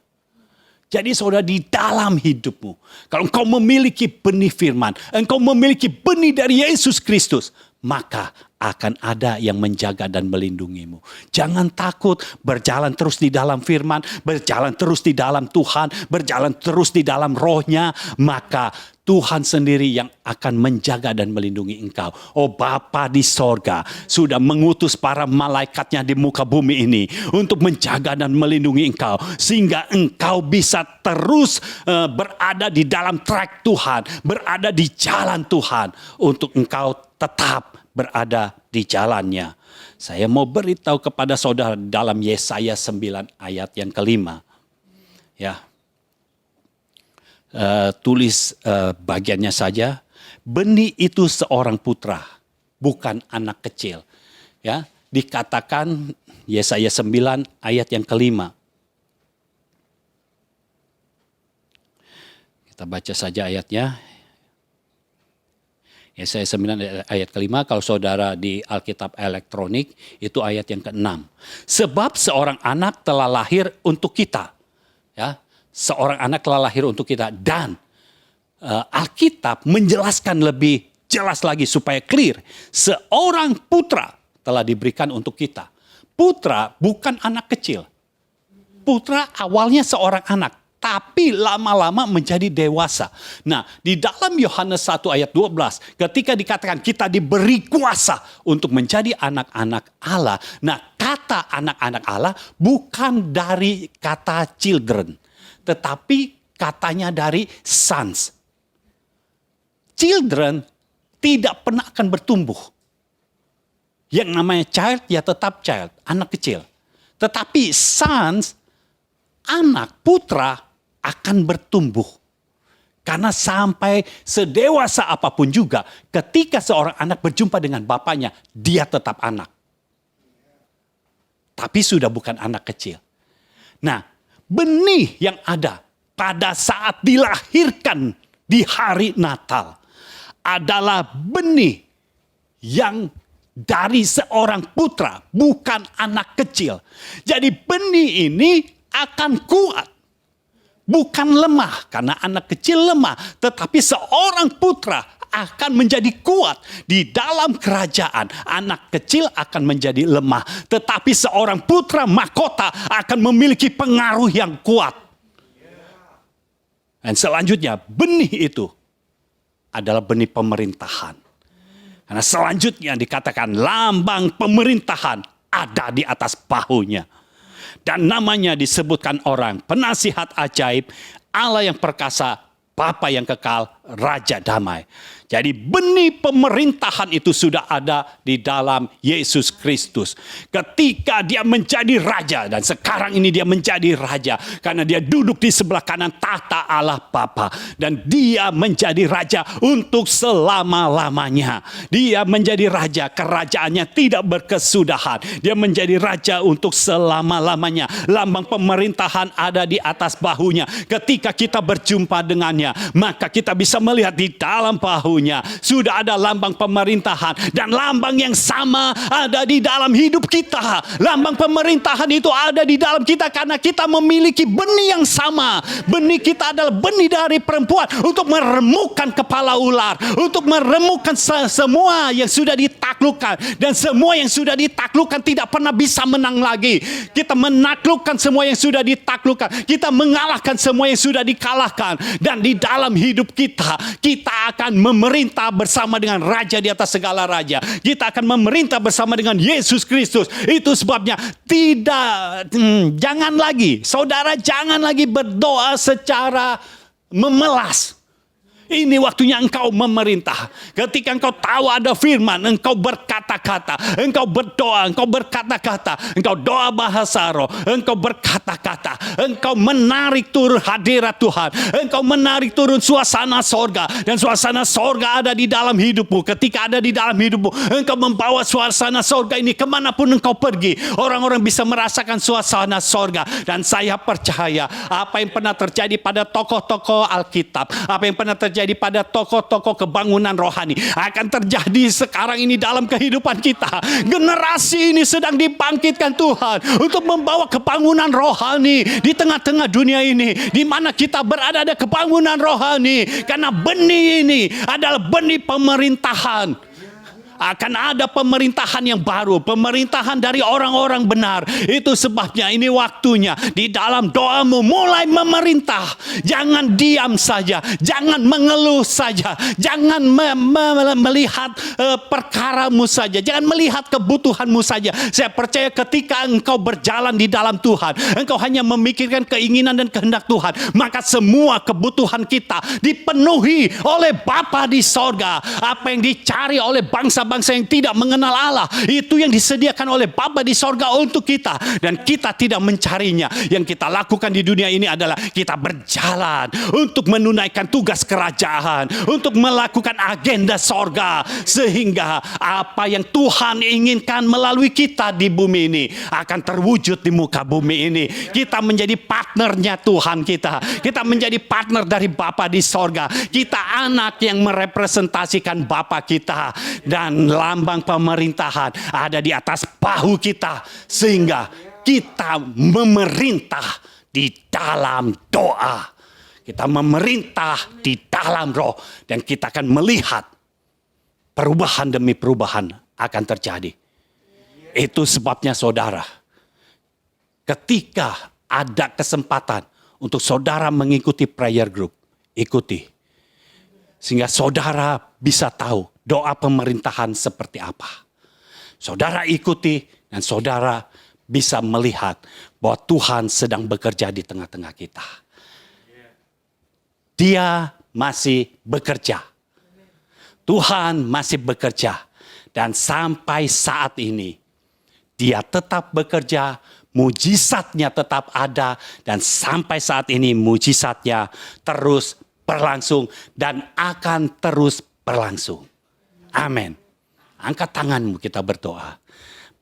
Jadi saudara di dalam hidupmu, kalau engkau memiliki benih firman, engkau memiliki benih dari Yesus Kristus, maka akan ada yang menjaga dan melindungimu. Jangan takut, berjalan terus di dalam firman, berjalan terus di dalam Tuhan, berjalan terus di dalam rohnya, maka Tuhan sendiri yang akan menjaga dan melindungi engkau. Oh Bapa di sorga sudah mengutus para malaikatnya di muka bumi ini untuk menjaga dan melindungi engkau. Sehingga engkau bisa terus berada di dalam track Tuhan, berada di jalan Tuhan. Untuk engkau tetap berada di jalannya. Saya mau beritahu kepada saudara dalam Yesaya 9 ayat yang kelima. Ya. Tulis bagiannya saja. Benih itu seorang putra, bukan anak kecil. Ya, dikatakan Yesaya 9 ayat yang kelima. Kita baca saja ayatnya. Yesaya 9 ayat kelima, kalau saudara di Alkitab elektronik, itu ayat yang keenam. Sebab seorang anak telah lahir untuk kita. Ya, seorang anak telah lahir untuk kita. Dan Alkitab menjelaskan lebih jelas lagi supaya clear. Seorang putra telah diberikan untuk kita. Putra bukan anak kecil. Putra awalnya seorang anak. tetapi lama-lama menjadi dewasa. Nah, di dalam Yohanes 1 ayat 12, ketika dikatakan kita diberi kuasa untuk menjadi anak-anak Allah. Nah, kata anak-anak Allah bukan dari kata children, tetapi katanya dari sons. Children tidak pernah akan bertumbuh. Yang namanya child ya tetap child, anak kecil. Tetapi sons, anak, putra akan bertumbuh. Karena sampai sedewasa apapun juga, ketika seorang anak berjumpa dengan bapaknya, dia tetap anak. Tapi sudah bukan anak kecil. Nah, benih yang ada pada saat dilahirkan di hari Natal adalah benih yang dari seorang putra, bukan anak kecil. Jadi benih ini akan kuat. Bukan lemah, karena anak kecil lemah. Tetapi seorang putra akan menjadi kuat. Di dalam kerajaan, anak kecil akan menjadi lemah. Tetapi seorang putra mahkota akan memiliki pengaruh yang kuat. Dan selanjutnya, benih itu adalah benih pemerintahan. Karena selanjutnya dikatakan lambang pemerintahan ada di atas bahunya. Dan namanya disebutkan orang, penasihat ajaib, Allah yang perkasa, Bapa yang kekal, Raja damai. Jadi benih pemerintahan itu sudah ada di dalam Yesus Kristus. Ketika dia menjadi raja, dan sekarang ini dia menjadi raja. Karena dia duduk di sebelah kanan tahta Allah Bapa. Dan dia menjadi raja untuk selama-lamanya. Dia menjadi raja, kerajaannya tidak berkesudahan. Dia menjadi raja untuk selama-lamanya. Lambang pemerintahan ada di atas bahunya. Ketika kita berjumpa dengannya, maka kita bisa melihat di dalam bahu sudah ada lambang pemerintahan, dan lambang yang sama ada di dalam hidup kita. Lambang pemerintahan itu ada di dalam kita karena kita memiliki benih yang sama. Benih kita adalah benih dari perempuan untuk meremukkan kepala ular, untuk meremukkan semua yang sudah ditaklukkan, dan semua yang sudah ditaklukkan tidak pernah bisa menang lagi. Kita menaklukkan semua yang sudah ditaklukkan, kita mengalahkan semua yang sudah dikalahkan, dan di dalam hidup kita akan memerintah bersama dengan raja di atas segala raja. Kita akan memerintah bersama dengan Yesus Kristus. Itu sebabnya jangan lagi, saudara, jangan lagi berdoa secara memelas. Ini waktunya engkau memerintah. Ketika engkau tahu ada firman, engkau berkata-kata, engkau berdoa, engkau berkata-kata, engkau doa bahasa roh, engkau berkata-kata, engkau menarik turun hadirat Tuhan, engkau menarik turun suasana sorga, dan suasana sorga ada di dalam hidupmu. Ketika ada di dalam hidupmu, engkau membawa suasana sorga ini kemanapun engkau pergi. Orang-orang bisa merasakan suasana sorga. Dan saya percaya apa yang pernah terjadi pada tokoh-tokoh Alkitab, apa yang pernah terjadi pada tokoh-tokoh kebangunan rohani akan terjadi sekarang ini dalam kehidupan kita. Generasi ini sedang dibangkitkan Tuhan untuk membawa kebangunan rohani di tengah-tengah dunia ini, di mana kita berada ada kebangunan rohani, karena benih ini adalah benih pemerintahan. Akan ada pemerintahan yang baru, pemerintahan dari orang-orang benar. Itu sebabnya ini waktunya di dalam doamu mulai memerintah. Jangan diam saja, jangan mengeluh saja, jangan melihat perkaramu saja, jangan melihat kebutuhanmu saja. Saya percaya ketika engkau berjalan di dalam Tuhan, engkau hanya memikirkan keinginan dan kehendak Tuhan, maka semua kebutuhan kita dipenuhi oleh Bapa di sorga. Apa yang dicari oleh bangsa yang tidak mengenal Allah, itu yang disediakan oleh Bapa di sorga untuk kita, dan kita tidak mencarinya. Yang kita lakukan di dunia ini adalah kita berjalan untuk menunaikan tugas kerajaan, untuk melakukan agenda sorga, sehingga apa yang Tuhan inginkan melalui kita di bumi ini akan terwujud di muka bumi ini. Kita menjadi partnernya Tuhan kita menjadi partner dari Bapa di sorga. Kita anak yang merepresentasikan Bapa kita, dan lambang pemerintahan ada di atas bahu kita, sehingga kita memerintah di dalam doa, kita memerintah di dalam roh, dan kita akan melihat perubahan demi perubahan akan terjadi. Itu sebabnya saudara, ketika ada kesempatan untuk saudara mengikuti prayer group. Ikuti. Sehingga saudara bisa tahu doa pemerintahan seperti apa. Saudara ikuti dan saudara bisa melihat bahwa Tuhan sedang bekerja di tengah-tengah kita. Dia masih bekerja. Tuhan masih bekerja. Dan sampai saat ini, Dia tetap bekerja, mujizatnya tetap ada. Dan sampai saat ini mujizatnya terus berlangsung dan akan terus berlangsung. Amin. Angkat tanganmu, kita berdoa.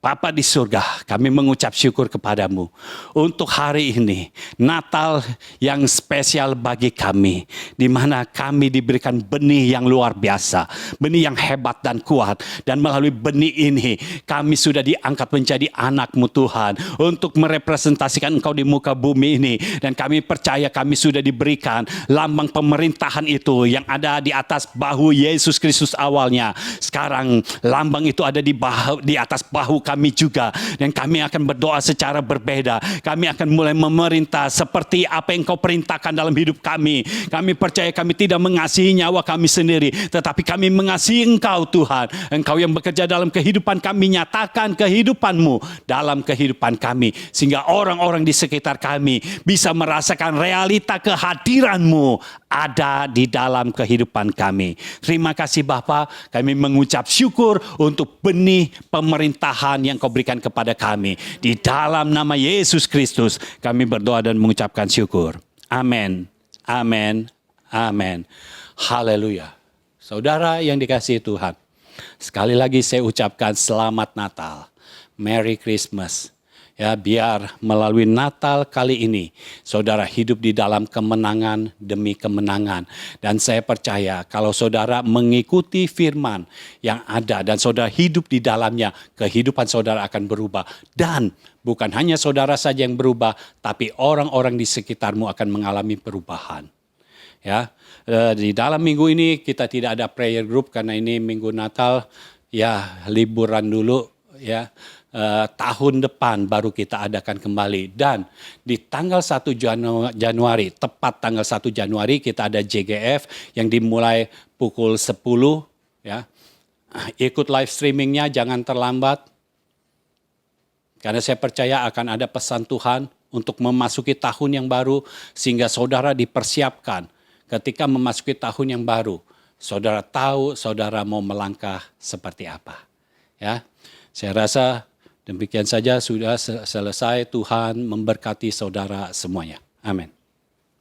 Bapa di surga, kami mengucap syukur kepadamu untuk hari ini, Natal yang spesial bagi kami, di mana kami diberikan benih yang luar biasa, benih yang hebat dan kuat, dan melalui benih ini kami sudah diangkat menjadi anak-Mu Tuhan, untuk merepresentasikan Engkau di muka bumi ini, dan kami percaya kami sudah diberikan lambang pemerintahan itu yang ada di atas bahu Yesus Kristus awalnya. Sekarang lambang itu ada di atas bahu kami juga, dan kami akan berdoa secara berbeda. Kami akan mulai memerintah seperti apa yang Kau perintahkan dalam hidup kami. Kami percaya kami tidak mengasihi nyawa kami sendiri, tetapi kami mengasihi Engkau Tuhan. Engkau yang bekerja dalam kehidupan kami, nyatakan kehidupan-Mu dalam kehidupan kami, sehingga orang-orang di sekitar kami bisa merasakan realita kehadiran-Mu ada di dalam kehidupan kami. Terima kasih Bapa, kami mengucap syukur untuk benih pemerintahan yang Kau berikan kepada kami. Di dalam nama Yesus Kristus kami berdoa dan mengucapkan syukur. Amin. Amin. Amin. Haleluya. Saudara yang dikasihi Tuhan, sekali lagi saya ucapkan selamat Natal. Merry Christmas. Ya, biar melalui Natal kali ini, saudara hidup di dalam kemenangan demi kemenangan. Dan saya percaya kalau saudara mengikuti firman yang ada dan saudara hidup di dalamnya, kehidupan saudara akan berubah. Dan bukan hanya saudara saja yang berubah, tapi orang-orang di sekitarmu akan mengalami perubahan. Ya, di dalam minggu ini kita tidak ada prayer group karena ini minggu Natal, ya liburan dulu ya. Tahun depan baru kita adakan kembali, dan di tanggal 1 Januari, tepat tanggal 1 Januari kita ada JGF yang dimulai pukul 10 ya. Ikut live streamingnya, jangan terlambat, karena saya percaya akan ada pesan Tuhan untuk memasuki tahun yang baru, sehingga saudara dipersiapkan ketika memasuki tahun yang baru. Saudara tahu saudara mau melangkah seperti apa. Ya, saya rasa demikian saja sudah selesai. Tuhan memberkati saudara semuanya. Amin.